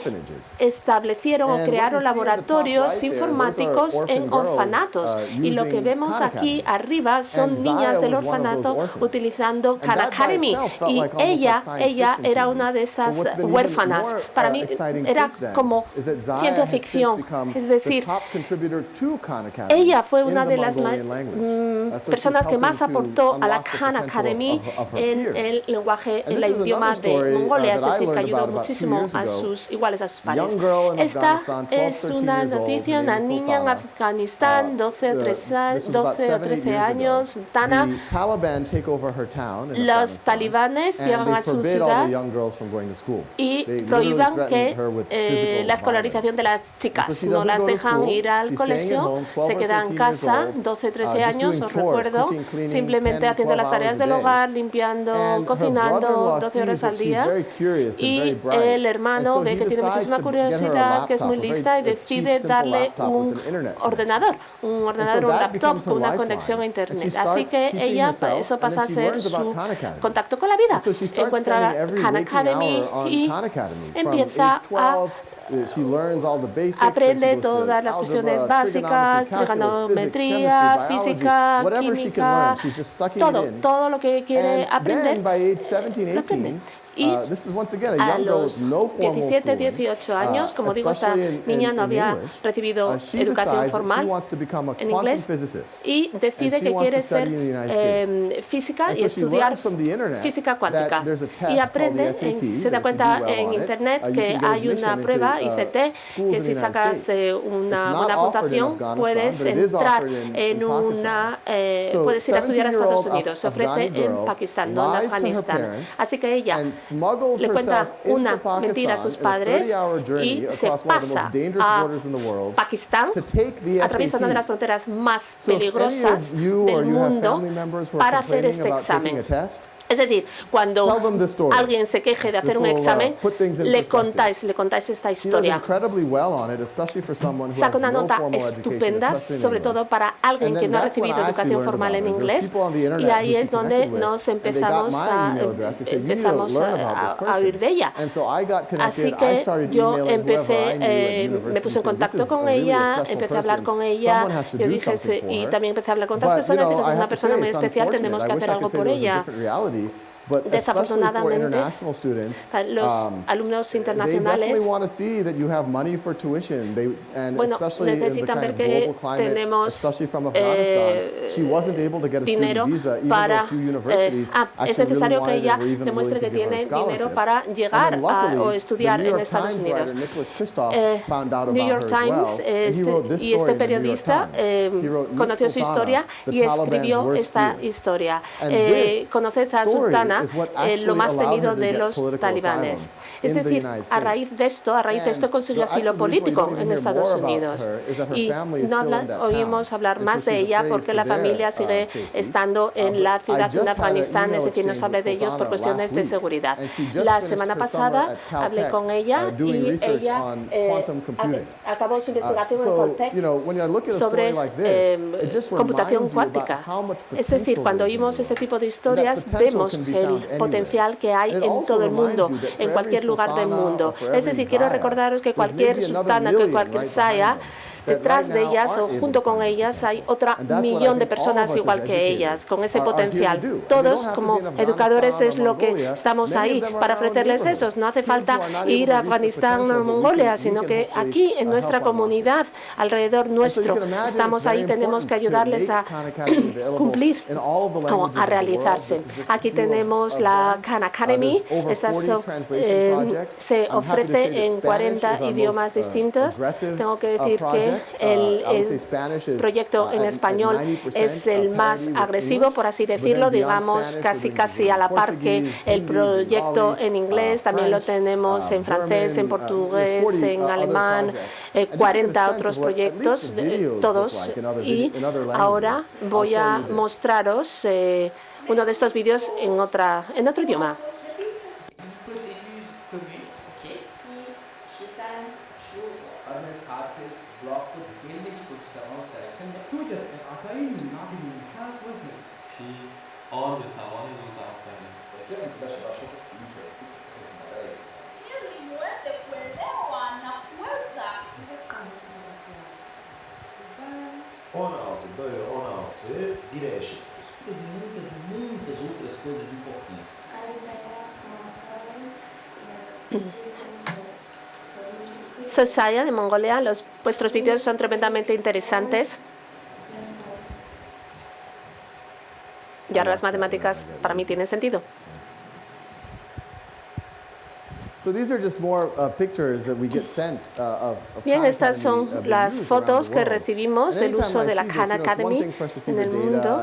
establecieron o crearon laboratorios informáticos en orfanatos. Y lo que vemos aquí arriba son niñas del orfanato utilizando Khan Academy. Y ella era una de esas huérfanas. Para mí era como ciencia ficción. Es decir, ella fue una de las personas que más aportó a la Khan Academy en el lenguaje, en el idioma de Mongolia. Es decir, que ayudó muchísimo a sus iguales, a sus pares. Esta es una noticia, una niña en Afganistán, 12 o 13 años, Tana. Los talibanes llegan a su ciudad y prohíban que la escolarización de las chicas. No las dejan ir al colegio, se quedan en casa, 12, 13 años, os recuerdo, simplemente haciendo las tareas del hogar, limpiando, cocinando 12 horas al día. Y el hermano ve que tiene muchísima curiosidad, que es muy lista y decide darle un ordenador, un laptop con una conexión a Internet. Así que ella, eso pasa a ser su contacto con la vida. Encuentra Khan Academy y empieza a aprende todas las cuestiones básicas, trigonometría, física, química, todo lo que quiere aprender, lo aprende. Y a los 17, 18 años, como digo, esta niña no había recibido educación formal en inglés y decide que quiere ser física y estudiar física cuántica. Y aprende, se da cuenta en Internet que hay una prueba ICT que si sacas una buena puntuación puedes entrar en puedes ir a estudiar a Estados Unidos. Se ofrece en Pakistán, no en Afganistán. Así que ella le cuenta una mentira a sus padres y se pasa a Pakistán, atraviesa una de las fronteras más peligrosas del mundo para hacer este examen. Es decir, cuando alguien se queje de hacer un examen, le contáis esta historia. Saca una nota estupenda, sobre todo para alguien que no ha recibido educación formal en inglés, y ahí es donde nos empezamos a oír de ella. Así que yo me puse en contacto con ella, empecé a hablar con ella, yo dije, y también empecé a hablar con otras personas, y dije, es una persona muy especial, tenemos que hacer algo por ella. Desafortunadamente, los alumnos internacionales necesitan ver que tenemos dinero para... es necesario que ella demuestre que tiene dinero para llegar o estudiar en Estados Unidos. New York Times y este periodista conoció su historia y escribió esta historia. Conoces a Sultana, lo más temido de los talibanes. Es decir, a raíz de esto consiguió asilo político en Estados Unidos. Y no oímos hablar más de ella porque la familia sigue estando en la ciudad de Afganistán, es decir, no se habla de ellos por cuestiones de seguridad. La semana pasada hablé con ella y ella acabó su investigación en Caltech sobre computación cuántica. Es decir, cuando oímos este tipo de historias, vemos el potencial que hay en todo el mundo, en cualquier lugar del mundo. Es decir, quiero recordaros que cualquier sultana, que cualquier saya, detrás de ellas o junto con ellas hay otro millón de personas igual que ellas, con ese potencial. Todos como educadores es lo que estamos ahí para ofrecerles eso. No hace falta ir a Afganistán o Mongolia, sino que aquí en nuestra comunidad, alrededor nuestro, estamos ahí, tenemos que ayudarles a cumplir, a realizarse. Aquí tenemos la Khan Academy, se ofrece en 40 idiomas distintos. Tengo que decir que el proyecto en español es el más agresivo, por así decirlo, digamos casi a la par que el proyecto en inglés. También lo tenemos en francés, en portugués, en alemán, 40 otros proyectos, todos. Y ahora voy a mostraros uno de estos vídeos en otro idioma. On-out, on-out, direto. Muitas outras coisas importantes. Sosaya de Mongolia, vuestros vídeos son tremendamente interesantes. Y ahora las matemáticas para mí tienen sentido. Bien, estas son las fotos que recibimos del uso de la Khan Academy en el mundo.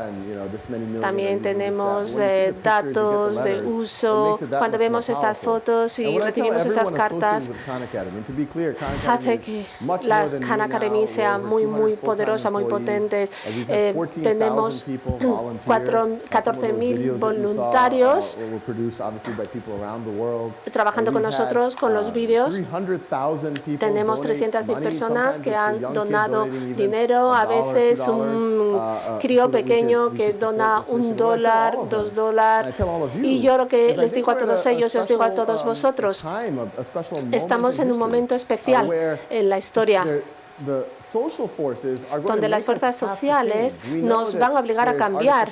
También tenemos datos de uso. Cuando vemos estas fotos y recibimos estas cartas, hace que la Khan Academy sea muy poderosa, muy potente. Tenemos 14.000 voluntarios trabajando con nosotros con los vídeos. Tenemos 300.000 personas que han donado dinero, a veces un crío pequeño que dona $1, $2. Y yo lo que les digo a todos ellos, os digo a todos vosotros, estamos en un momento especial en la historia donde las fuerzas sociales nos van a obligar a cambiar.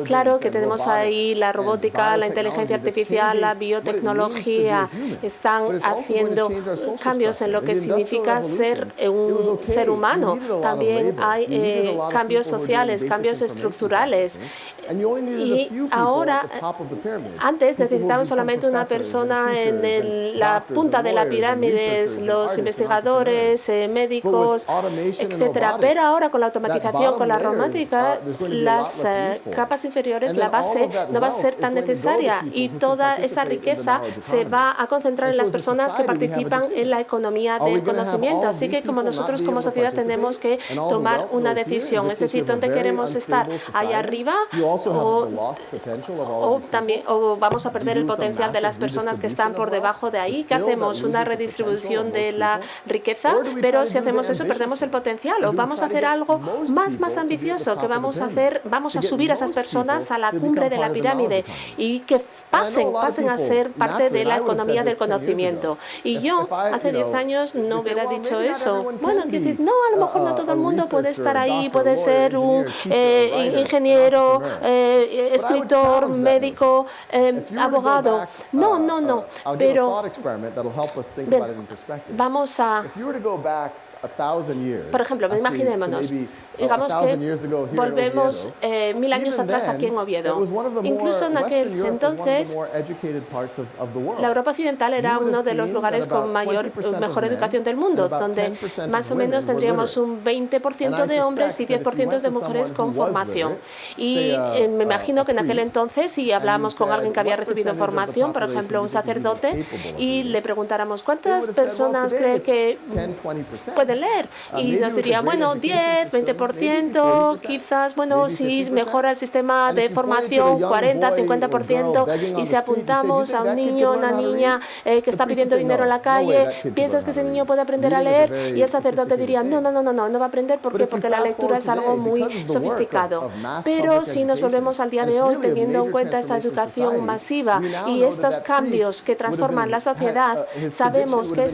Claro que tenemos ahí la robótica, la inteligencia artificial, la biotecnología, están haciendo cambios en lo que significa ser un ser humano. También hay cambios sociales, cambios estructurales. Y ahora, antes necesitábamos solamente una persona en la punta de la pirámide, los investigadores, médicos, etcétera. Pero ahora con la automatización, con la robótica, las capas inferiores, la base, no va a ser tan necesaria y toda esa riqueza se va a concentrar en las personas que participan en la economía del conocimiento. Así que como nosotros como sociedad tenemos que tomar una decisión, es decir, ¿dónde queremos estar? ¿Allá arriba? O vamos a perder el potencial de las personas que están por debajo de ahí. ¿Qué hacemos? Una redistribución de la riqueza, pero si hacemos eso perdemos el potencial. O vamos a hacer algo más ambicioso, que vamos a subir a esas personas a la cumbre de la pirámide y que pasen a ser parte de la economía del conocimiento. Y yo hace 10 años no hubiera dicho eso. Bueno, que decir, no, a lo mejor no todo el mundo puede estar ahí, puede ser un ingeniero, escritor, médico, abogado. No. Pero vamos a... Por ejemplo, imaginémonos, digamos que volvemos 1000 años atrás aquí en Oviedo. Incluso en aquel entonces, la Europa Occidental era uno de los lugares con mejor educación del mundo, donde más o menos tendríamos un 20% de hombres y 10% de mujeres con formación. Y me imagino que en aquel entonces, si hablábamos con alguien que había recibido formación, por ejemplo, un sacerdote, y le preguntáramos cuántas personas cree que pueden leer, y nos dirían, bueno, 10, 20%, quizás, bueno, si mejora el sistema de formación, 40, 50%, y si apuntamos a un niño, una niña que está pidiendo dinero en la calle, ¿piensas que ese niño puede aprender a leer? Y el sacerdote diría, no va a aprender, ¿por qué? Porque la lectura es algo muy sofisticado. Pero si nos volvemos al día de hoy, teniendo en cuenta esta educación masiva y estos cambios que transforman la sociedad, sabemos que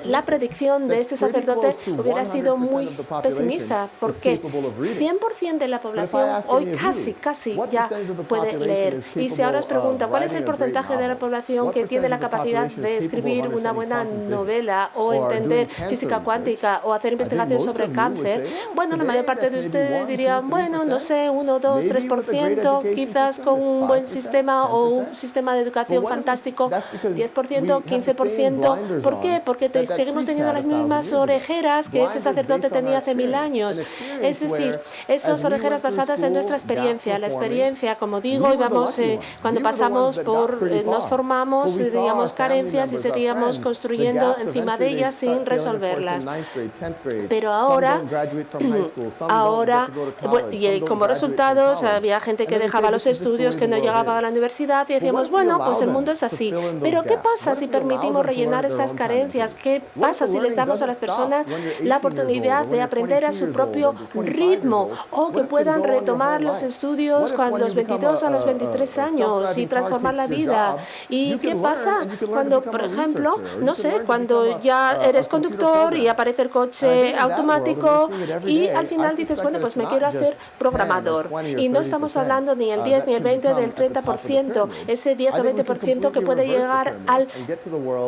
la predicción de este sacerdote hubiera sido muy pesimista, porque 100% de la población hoy casi ya puede leer. Y si ahora os pregunta cuál es el porcentaje de la población que tiene la capacidad de escribir una buena novela o entender física cuántica o hacer investigación sobre cáncer, bueno, la mayor parte de ustedes dirían, bueno, no sé, 1, 2, 3%, quizás con un buen sistema o un sistema de educación fantástico, 10%, 15%. ¿Por qué? Porque seguimos teniendo las mismas ONGs orejeras que ese sacerdote tenía hace 1000 años. Es decir, esas orejeras basadas en nuestra experiencia. La experiencia, como digo, cuando pasamos nos formamos, teníamos carencias y seguíamos construyendo encima de ellas sin resolverlas. Pero ahora, y como resultados, había gente que dejaba los estudios, que no llegaba a la universidad y decíamos, bueno, pues el mundo es así. Pero ¿qué pasa si permitimos rellenar esas carencias? ¿Qué pasa si les damos a las personas la oportunidad de aprender a su propio ritmo o que puedan retomar los estudios cuando los 22 a los 23 años y transformar la vida? ¿Y qué pasa cuando, por ejemplo, no sé, cuando ya eres conductor y aparece el coche automático y al final dices, bueno, pues me quiero hacer programador? Y no estamos hablando ni el 10 ni el 20 del 30%, ese 10 o 20% que puede llegar a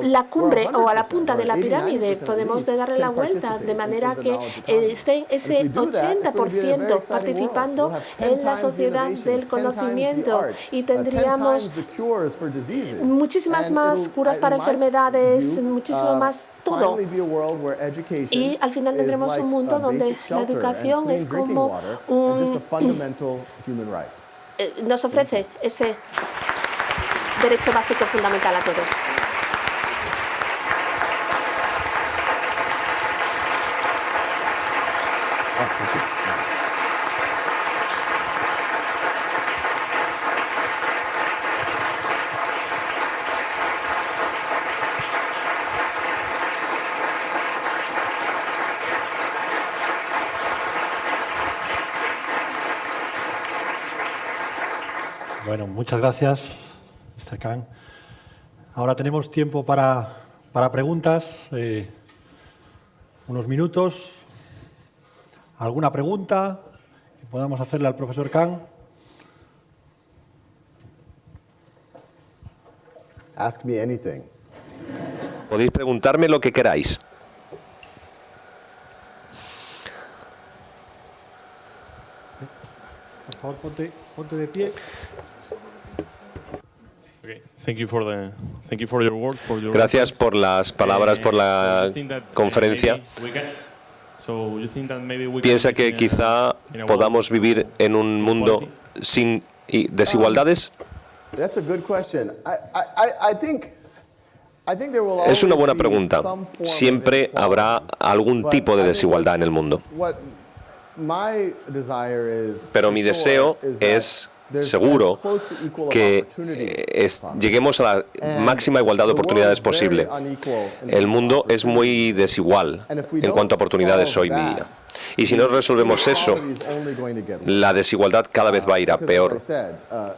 la cumbre o a la punta de la pirámide. Podemos darle la vuelta de manera que esté ese 80% participando en la sociedad del conocimiento y tendríamos muchísimas más curas para enfermedades, muchísimo más todo. Y al final tendremos un mundo donde la educación es como nos ofrece ese derecho básico fundamental a todos. Bueno, muchas gracias, Mr. Khan. Ahora tenemos tiempo para preguntas, unos minutos. ¿Alguna pregunta que podamos hacerle al profesor Khan? Ask me anything. Podéis preguntarme lo que queráis. Por favor, ponte de pie. Gracias por las palabras, por la conferencia. ¿Piensa que quizá podamos vivir en un mundo sin desigualdades? Es una buena pregunta. Siempre habrá algún tipo de desigualdad en el mundo. Pero mi deseo es seguro que lleguemos a la máxima igualdad de oportunidades posible. El mundo es muy desigual en cuanto a oportunidades hoy día. Y si no resolvemos eso, la desigualdad cada vez va a ir a peor.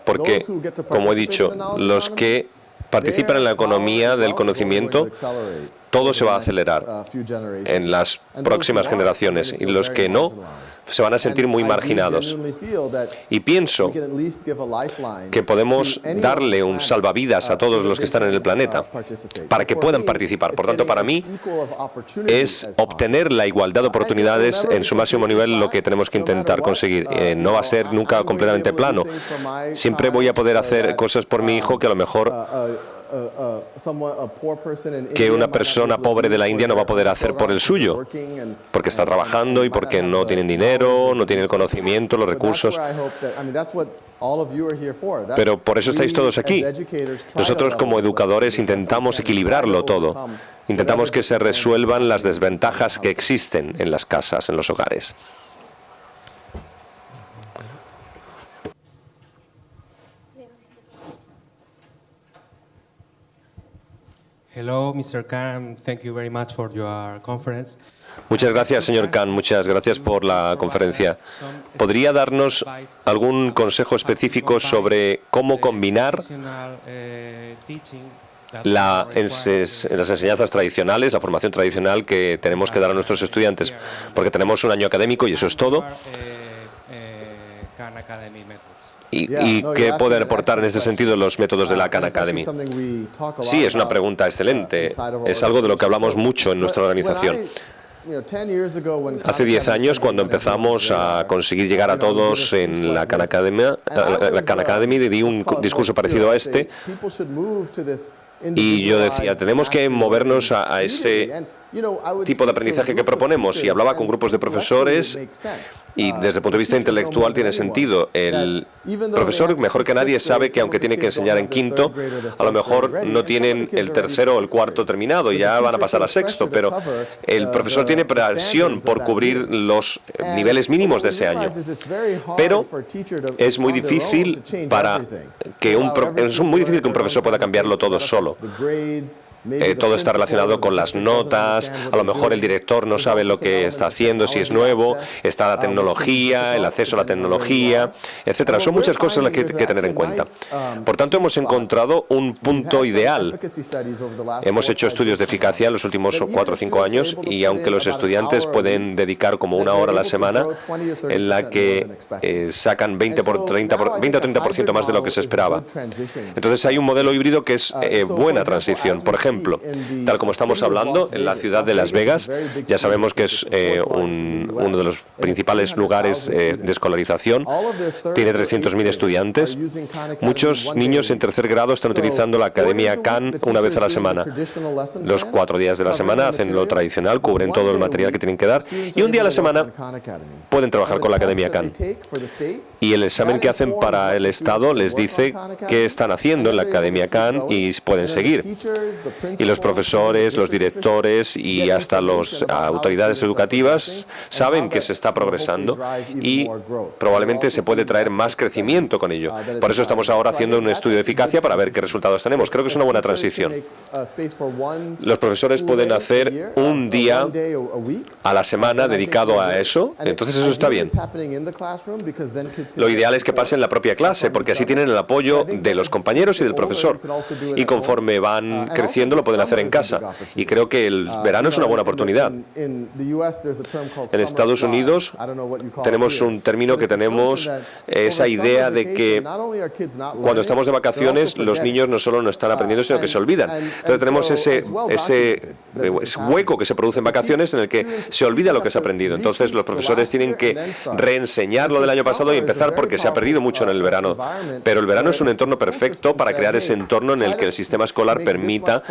Porque, como he dicho, los que participan en la economía del conocimiento, todo se va a acelerar en las próximas generaciones, y los que no se van a sentir muy marginados. Y pienso que podemos darle un salvavidas a todos los que están en el planeta para que puedan participar. Por tanto, para mí es obtener la igualdad de oportunidades en su máximo nivel lo que tenemos que intentar conseguir. No va a ser nunca completamente plano. Siempre voy a poder hacer cosas por mi hijo que a lo mejor que una persona pobre de la India no va a poder hacer por el suyo, porque está trabajando y porque no tienen dinero, no tienen el conocimiento, los recursos. Pero por eso estáis todos aquí. Nosotros como educadores intentamos equilibrarlo todo. Intentamos que se resuelvan las desventajas que existen en las casas, en los hogares. Hello, Mr. Khan. Thank you very much for your conference. Muchas gracias, señor Khan. Muchas gracias por la conferencia. ¿Podría darnos algún consejo específico sobre cómo combinar las enseñanzas tradicionales, la formación tradicional que tenemos que dar a nuestros estudiantes? Porque tenemos un año académico y eso es todo. ¿Y qué pueden aportar en este sentido los métodos de la Khan Academy? Sí, es una pregunta excelente. Es algo de lo que hablamos mucho en nuestra organización. Hace 10 años, cuando empezamos a conseguir llegar a todos en la Khan Academy, di un discurso parecido a este, y yo decía, tenemos que movernos a ese tipo de aprendizaje que proponemos y hablaba con grupos de profesores y desde el punto de vista intelectual tiene sentido. El profesor, mejor que nadie, sabe que aunque tiene que enseñar en quinto, a lo mejor no tienen el tercero o el cuarto terminado y ya van a pasar a sexto, pero el profesor tiene presión por cubrir los niveles mínimos de ese año. Pero es muy difícil que un profesor pueda cambiarlo todo solo. Todo está relacionado con las notas, a lo mejor el director no sabe lo que está haciendo, si es nuevo, está la tecnología, el acceso a la tecnología, etcétera. Son muchas cosas las que hay que tener en cuenta. Por tanto, hemos encontrado un punto ideal. Hemos hecho estudios de eficacia en los últimos 4 o 5 años y aunque los estudiantes pueden dedicar como 1 hora a la semana en la que sacan 20 o 30% más de lo que se esperaba. Entonces hay un modelo híbrido que es buena transición. Por ejemplo, tal como estamos hablando, en la ciudad de Las Vegas, ya sabemos que es uno de los principales lugares de escolarización, tiene 300.000 estudiantes. Muchos niños en tercer grado están utilizando la Academia Khan una vez a la semana. Los 4 días de la semana hacen lo tradicional, cubren todo el material que tienen que dar, y un día a la semana pueden trabajar con la Academia Khan. Y el examen que hacen para el Estado les dice qué están haciendo en la Academia Khan y pueden seguir. Y los profesores, los directores y hasta las autoridades educativas saben que se está progresando y probablemente se puede traer más crecimiento con ello. Por eso estamos ahora haciendo un estudio de eficacia para ver qué resultados tenemos. Creo que es una buena transición. Los profesores pueden hacer un día a la semana dedicado a eso, entonces eso está bien. Lo ideal es que pase en la propia clase, porque así tienen el apoyo de los compañeros y del profesor. Y conforme van creciendo, lo pueden hacer en casa. Y creo que el verano es una buena oportunidad. En Estados Unidos tenemos un término que tenemos esa idea de que cuando estamos de vacaciones, los niños no solo no están aprendiendo, sino que se olvidan. Entonces tenemos ese hueco que se produce en vacaciones en el que se olvida lo que se ha aprendido. Entonces los profesores tienen que reenseñar lo del año pasado y empezar porque se ha perdido mucho en el verano. Pero el verano es un entorno perfecto para crear ese entorno en el que el sistema escolar permita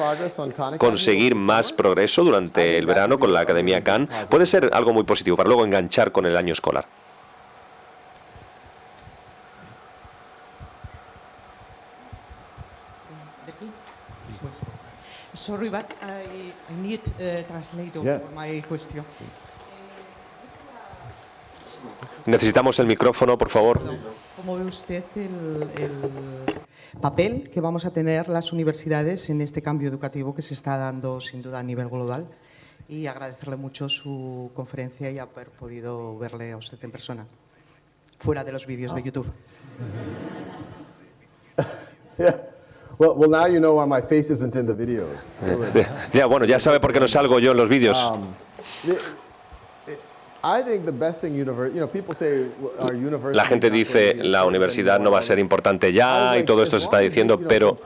conseguir más progreso durante el verano con la Academia Khan. Puede ser algo muy positivo para luego enganchar con el año escolar. Sorry, but I need a translator for my question. Necesitamos el micrófono, por favor. ¿Cómo ve usted el papel que vamos a tener las universidades en este cambio educativo que se está dando sin duda a nivel global? Y agradecerle mucho su conferencia y haber podido verle a usted en persona, fuera de los vídeos de YouTube. Well, now you know why my face isn't in the videos. Ya, bueno, ya sabe por qué no salgo yo en los vídeos. La gente dice la universidad no va a ser importante ya y todo esto se está diciendo, pero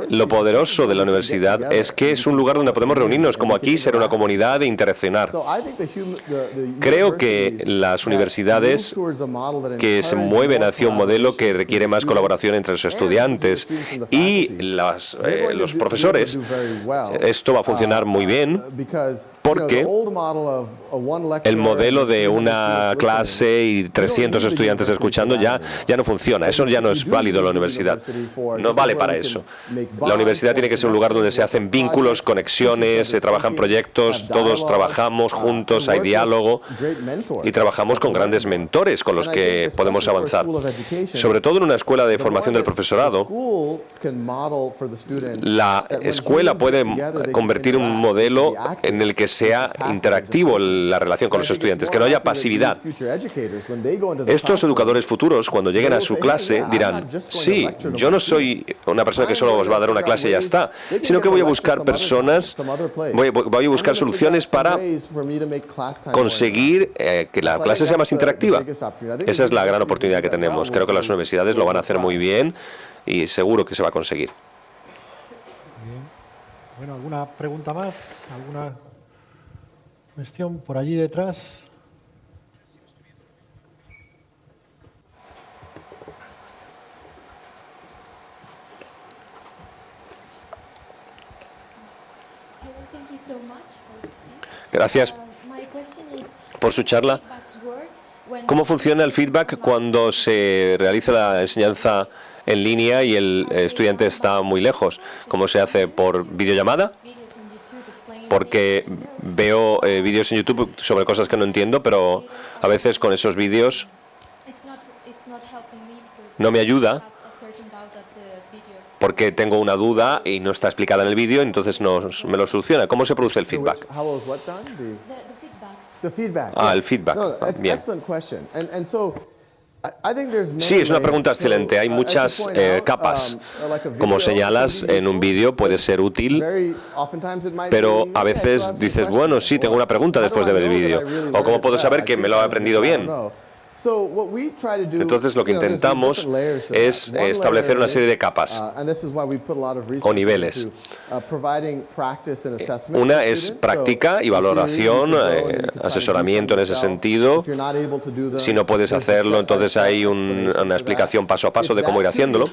lo poderoso de la universidad es que es un lugar donde podemos reunirnos, como aquí, ser una comunidad e interaccionar. Creo que las universidades que se mueven hacia un modelo que requiere más colaboración entre los estudiantes y los profesores, esto va a funcionar muy bien porque el modelo de una clase y 300 estudiantes escuchando ya no funciona. Eso ya no es válido en la universidad. No vale para eso. La universidad tiene que ser un lugar donde se hacen vínculos, conexiones, se trabajan proyectos, todos trabajamos juntos, hay diálogo y trabajamos con grandes mentores con los que podemos avanzar. Sobre todo en una escuela de formación del profesorado, la escuela puede convertir un modelo en el que sea interactivo la relación con los estudiantes, que no haya pasividad. Estos educadores futuros, cuando lleguen a su clase, dirán, sí, yo no soy una persona que solo os va a dar una clase y ya está, sino que voy a buscar personas, voy a buscar soluciones para conseguir que la clase sea más interactiva. Esa es la gran oportunidad que tenemos. Creo que las universidades lo van a hacer muy bien y seguro que se va a conseguir. Bien. Bueno, ¿alguna pregunta más? ¿Alguna cuestión por allí detrás? Gracias por su charla. ¿Cómo funciona el feedback cuando se realiza la enseñanza en línea y el estudiante está muy lejos? ¿Cómo se hace? ¿Por videollamada? Porque veo vídeos en YouTube sobre cosas que no entiendo, pero a veces con esos vídeos no me ayuda porque tengo una duda y no está explicada en el vídeo, entonces no me lo soluciona. ¿Cómo se produce el feedback? El feedback. Bien. Sí, es una pregunta excelente. Hay muchas capas. Como señalas, en un vídeo puede ser útil, pero a veces dices, bueno, sí, tengo una pregunta después de ver el vídeo. O ¿cómo puedo saber que me lo he aprendido bien? Entonces lo que intentamos es establecer una serie de capas o niveles. Una es práctica y valoración, asesoramiento en ese sentido. Si no puedes hacerlo, entonces hay una explicación paso a paso de cómo ir haciéndolo.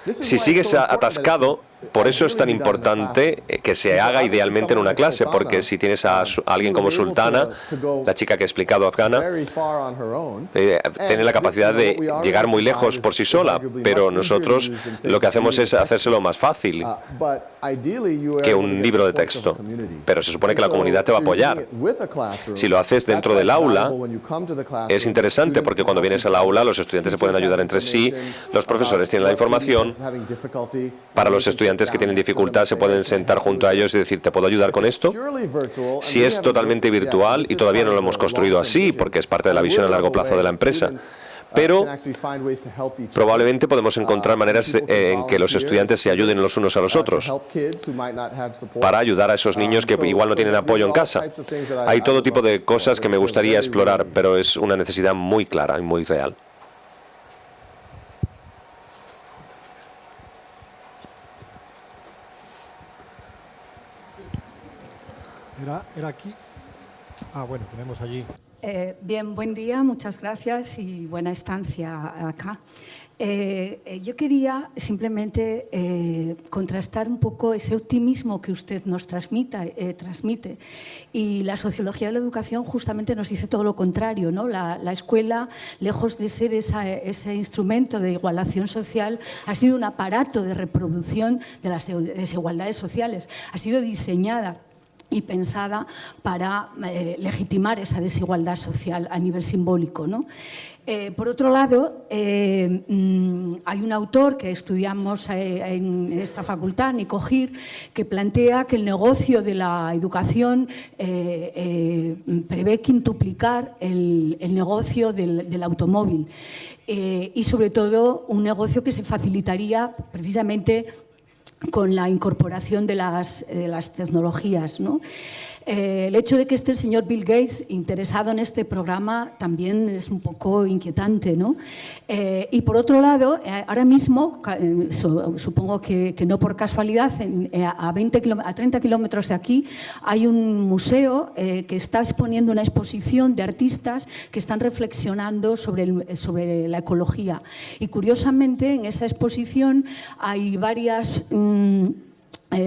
Si sigues atascado, por eso es tan importante que se haga idealmente en una clase, porque si tienes a alguien como Sultana, la chica que he explicado, afgana, tiene la capacidad de llegar muy lejos por sí sola, pero nosotros lo que hacemos es hacérselo más fácil que un libro de texto. Pero se supone que la comunidad te va a apoyar. Si lo haces dentro del aula, es interesante porque cuando vienes al aula los estudiantes se pueden ayudar entre sí, los profesores tienen la información. Para los estudiantes que tienen dificultad se pueden sentar junto a ellos y decir, ¿te puedo ayudar con esto? Si es totalmente virtual, y todavía no lo hemos construido así porque es parte de la visión a largo plazo de la empresa, pero probablemente podemos encontrar maneras en que los estudiantes se ayuden los unos a los otros para ayudar a esos niños que igual no tienen apoyo en casa. Hay todo tipo de cosas que me gustaría explorar, pero es una necesidad muy clara y muy real. Era aquí. Bueno, tenemos allí. Bien, buen día, muchas gracias y buena estancia acá. Yo quería simplemente contrastar un poco ese optimismo que usted nos transmite y la sociología de la educación justamente nos dice todo lo contrario, ¿no? La escuela, lejos de ser ese instrumento de igualación social, ha sido un aparato de reproducción de las desigualdades sociales. Ha sido diseñada y pensada para legitimar esa desigualdad social a nivel simbólico, ¿no? Por otro lado, hay un autor que estudiamos en esta facultad, Nico Gir, que plantea que el negocio de la educación prevé quintuplicar el negocio del automóvil y, sobre todo, un negocio que se facilitaría precisamente con la incorporación de las tecnologías, ¿no? El hecho de que esté el señor Bill Gates interesado en este programa también es un poco inquietante, ¿no? Y por otro lado, ahora mismo, supongo que no por casualidad, a 30 kilómetros de aquí hay un museo que está exponiendo una exposición de artistas que están reflexionando sobre la ecología. Y curiosamente en esa exposición hay varias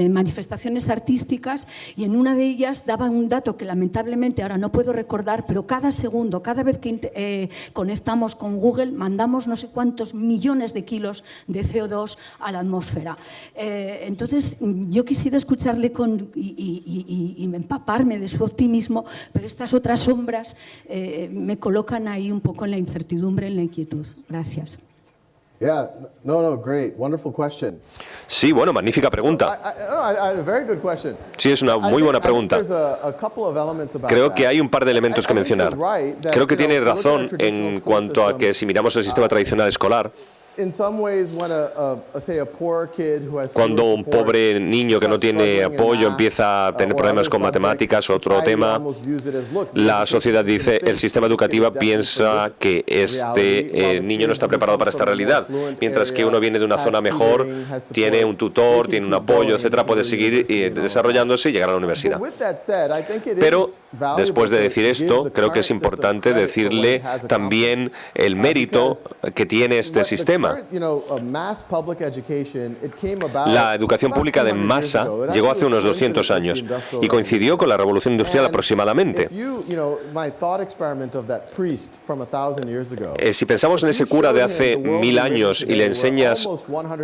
manifestaciones artísticas y en una de ellas daban un dato que lamentablemente ahora no puedo recordar, pero cada segundo, cada vez que conectamos con Google, mandamos no sé cuántos millones de kilos de CO2 a la atmósfera. Entonces, yo quisiera escucharle y empaparme de su optimismo, pero estas otras sombras me colocan ahí un poco en la incertidumbre, en la inquietud. Gracias. Great, wonderful question. Sí, bueno, magnífica pregunta. Sí, es una muy buena pregunta. Creo que hay un par de elementos que mencionar. Creo que tiene razón en cuanto a que si miramos el sistema tradicional escolar, cuando un pobre niño que no tiene apoyo empieza a tener problemas con matemáticas o otro tema, la sociedad dice, el sistema educativo piensa que este niño no está preparado para esta realidad, mientras que uno viene de una zona mejor, tiene un tutor, tiene un apoyo, etcétera, puede seguir desarrollándose y llegar a la universidad. Pero después de decir esto, creo que es importante decirle también el mérito que tiene este sistema. problema. La educación pública de masa llegó hace unos 200 años y coincidió con la revolución industrial aproximadamente. Si pensamos en ese cura de hace 1000 años y le enseñas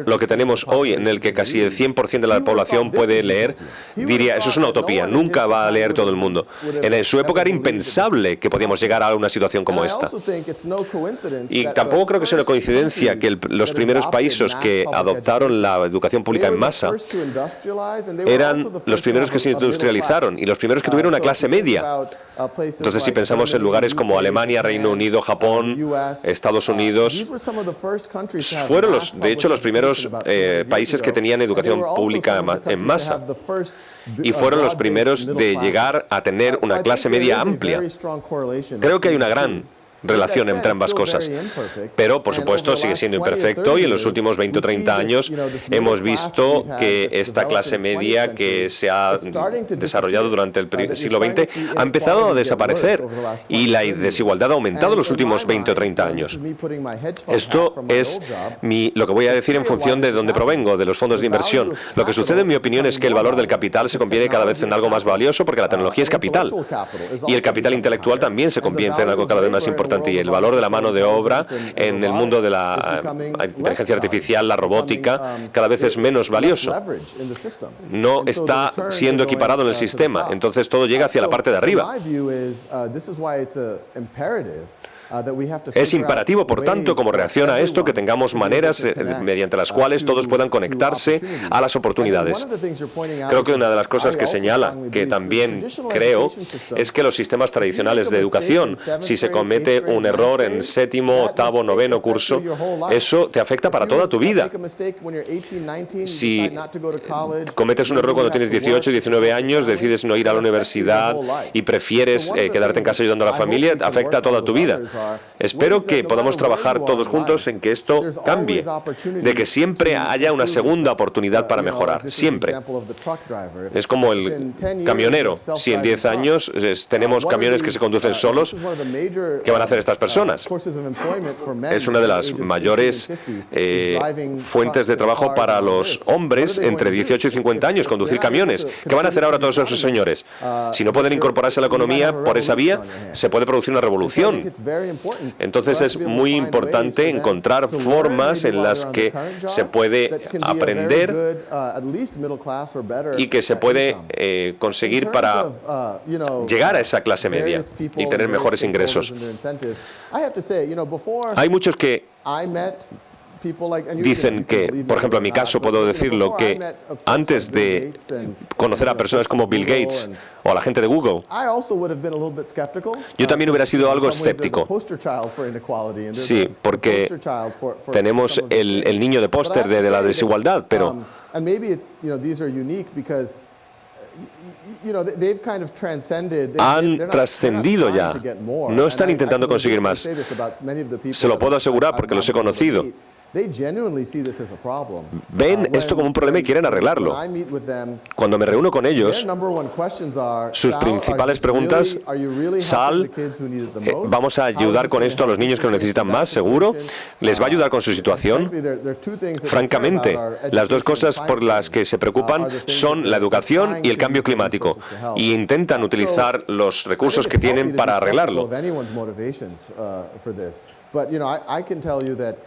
lo que tenemos hoy, en el que casi el 100% de la población puede leer, diría, eso es una utopía, nunca va a leer todo el mundo. En su época era impensable que podíamos llegar a una situación como esta. Y tampoco creo que sea una coincidencia que los primeros países que adoptaron la educación pública en masa eran los primeros que se industrializaron y los primeros que tuvieron una clase media. Entonces, si pensamos en lugares como Alemania, Reino Unido, Japón, Estados Unidos, fueron de hecho los primeros países que tenían educación pública en masa. Y fueron los primeros de llegar a tener una clase media amplia. Creo que hay una gran relación entre ambas cosas. Pero, por supuesto, sigue siendo imperfecto y en los últimos 20 o 30 años hemos visto que esta clase media que se ha desarrollado durante el siglo XX ha empezado a desaparecer y la desigualdad ha aumentado en los últimos 20 o 30 años. Esto es lo que voy a decir en función de dónde provengo, de los fondos de inversión. Lo que sucede, en mi opinión, es que el valor del capital se convierte cada vez en algo más valioso porque la tecnología es capital. Y el capital intelectual también se convierte en algo cada vez más importante. Y el valor de la mano de obra en el mundo de la inteligencia artificial, la robótica, cada vez es menos valioso. No está siendo equiparado en el sistema, entonces todo llega hacia la parte de arriba. Es imperativo, por tanto, como reacción a esto, que tengamos maneras mediante las cuales todos puedan conectarse a las oportunidades. Creo que una de las cosas que señala, que también creo, es que los sistemas tradicionales de educación, si se comete un error en séptimo, octavo, noveno curso, eso te afecta para toda tu vida. Si cometes un error cuando tienes 18, 19 años, decides no ir a la universidad y prefieres quedarte en casa ayudando a la familia, afecta a toda tu vida. Espero que podamos trabajar todos juntos en que esto cambie, de que siempre haya una segunda oportunidad para mejorar, siempre. Es como el camionero. Si en 10 años tenemos camiones que se conducen solos, ¿qué van a hacer estas personas? Es una de las mayores fuentes de trabajo para los hombres entre 18 y 50 años, conducir camiones. ¿Qué van a hacer ahora todos esos señores? Si no pueden incorporarse a la economía por esa vía, se puede producir una revolución. Entonces es muy importante encontrar formas en las que se puede aprender y que se puede conseguir para llegar a esa clase media y tener mejores ingresos. Hay muchos que dicen que, por ejemplo, en mi caso puedo decirlo, que antes de conocer a personas como Bill Gates o a la gente de Google, yo también hubiera sido algo escéptico. Sí, porque tenemos el niño de póster de la desigualdad, pero han trascendido ya. No están intentando conseguir más. Se lo puedo asegurar porque los he conocido. Ven esto como un problema y quieren arreglarlo. Cuando me reúno con ellos, sus principales preguntas, Sal, ¿vamos a ayudar con esto a los niños que lo necesitan más, seguro? ¿Les va a ayudar con su situación? Francamente, las dos cosas por las que se preocupan son la educación y el cambio climático, y intentan utilizar los recursos que tienen para arreglarlo.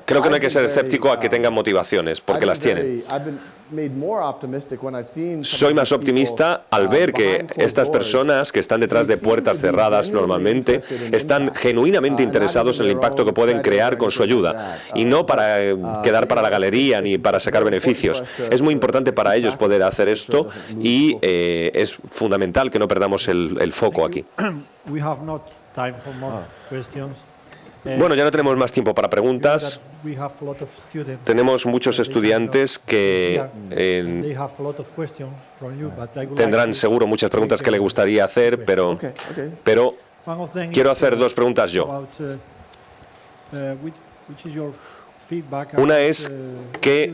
Creo que no hay que ser escéptico a que tengan motivaciones, porque las tienen. Soy más optimista al ver que estas personas que están detrás de puertas cerradas normalmente están genuinamente interesados en el impacto que pueden crear con su ayuda y no para quedar para la galería ni para sacar beneficios. Es muy importante para ellos poder hacer esto y es fundamental que no perdamos el foco aquí. Bueno, ya no tenemos más tiempo para preguntas. Tenemos muchos estudiantes que tendrán seguro muchas preguntas que le gustaría hacer, pero quiero hacer dos preguntas yo. Una es qué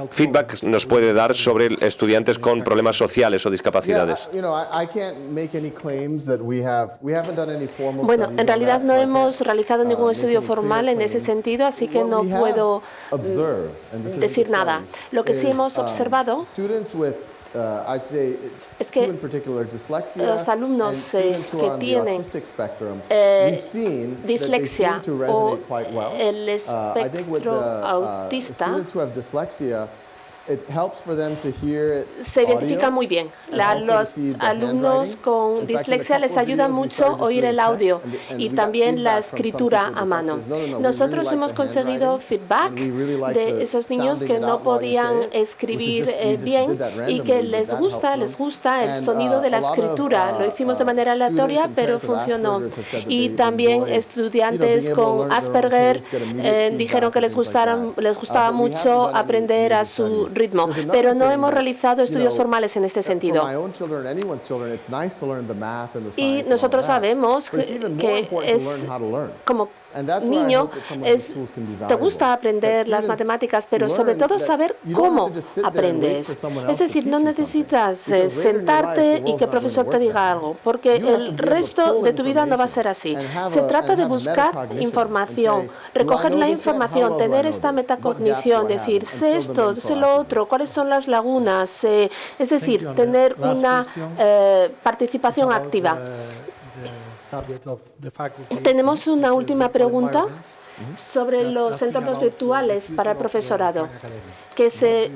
feedback nos puede dar sobre estudiantes con problemas sociales o discapacidades. Bueno, en realidad no hemos realizado ningún estudio formal en ese sentido, así que no puedo decir nada. Lo que sí hemos observado es que los alumnos que tienen dislexia o el espectro autista se identifican muy bien. Los alumnos con dislexia les ayuda mucho oír el audio y también la escritura a mano. Nosotros hemos conseguido feedback de esos niños que no podían escribir bien y que les gusta el sonido de la escritura. Lo hicimos de manera aleatoria, pero funcionó. Y también estudiantes con Asperger dijeron que les gustaba mucho aprender a su ritmo, pero no hemos realizado estudios formales en este sentido. Y nosotros sabemos que es como niño, te gusta aprender las matemáticas, pero sobre todo saber cómo aprendes. Es decir, no necesitas sentarte y que el profesor te diga algo, porque el resto de tu vida no va a ser así. Se trata de buscar información, recoger la información, tener esta metacognición, decir, sé esto, sé lo otro, cuáles son las lagunas, es decir, tener una participación activa. Tenemos una última pregunta sobre los entornos virtuales para el profesorado, que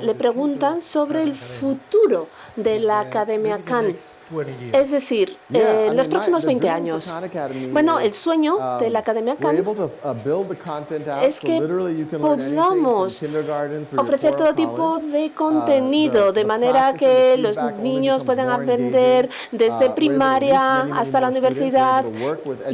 le preguntan sobre el futuro de la Academia Khan. Es decir, los próximos 20 años. Bueno, el sueño de la Academia Khan es que podamos ofrecer todo tipo de contenido, de manera que los niños puedan aprender desde primaria hasta la universidad,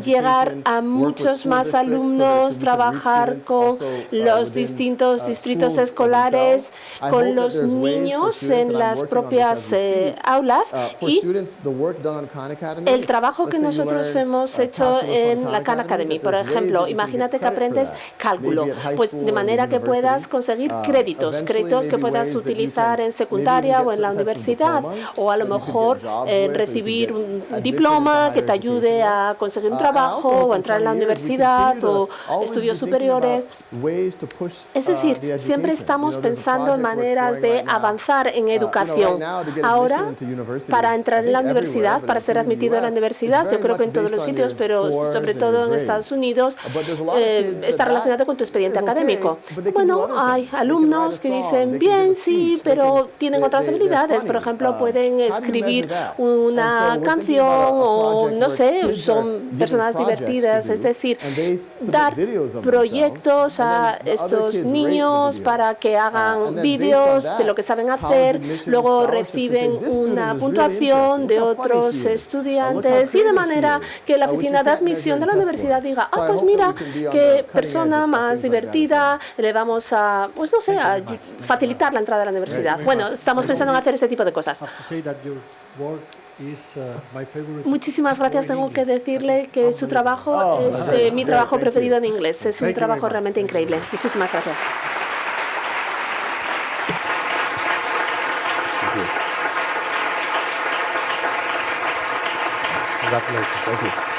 llegar a muchos más alumnos, trabajar con los distintos distritos escolares, con los niños en las propias aulas y el trabajo que nosotros hemos hecho en la Khan Academy. Por ejemplo, imagínate que aprendes cálculo, pues de manera que puedas conseguir créditos que puedas utilizar en secundaria o en la universidad, o a lo mejor recibir un diploma que te ayude a conseguir un trabajo o entrar en la universidad o estudios superiores. Es decir, siempre estamos pensando en maneras de avanzar en educación. Ahora, para entrar en la universidad, para ser admitido a la universidad, yo creo que en todos los sitios, pero sobre todo en Estados Unidos, está relacionado con tu expediente académico. Bueno, hay alumnos que dicen, bien, sí, pero tienen otras habilidades. Por ejemplo, pueden escribir una canción o, no sé, son personas divertidas. Es decir, dar proyectos a estos niños para que hagan vídeos de lo que saben hacer, luego reciben una puntuación de otros estudiantes y de manera que la oficina de admisión de la universidad diga, pues mira, qué persona más divertida, le vamos a, pues no sé, a facilitar la entrada a la universidad. Bueno, estamos pensando en hacer este tipo de cosas. Muchísimas gracias. Tengo que decirle que su trabajo es mi trabajo preferido en inglés. Es un trabajo realmente increíble. Muchísimas gracias. Congratulations. Thank you.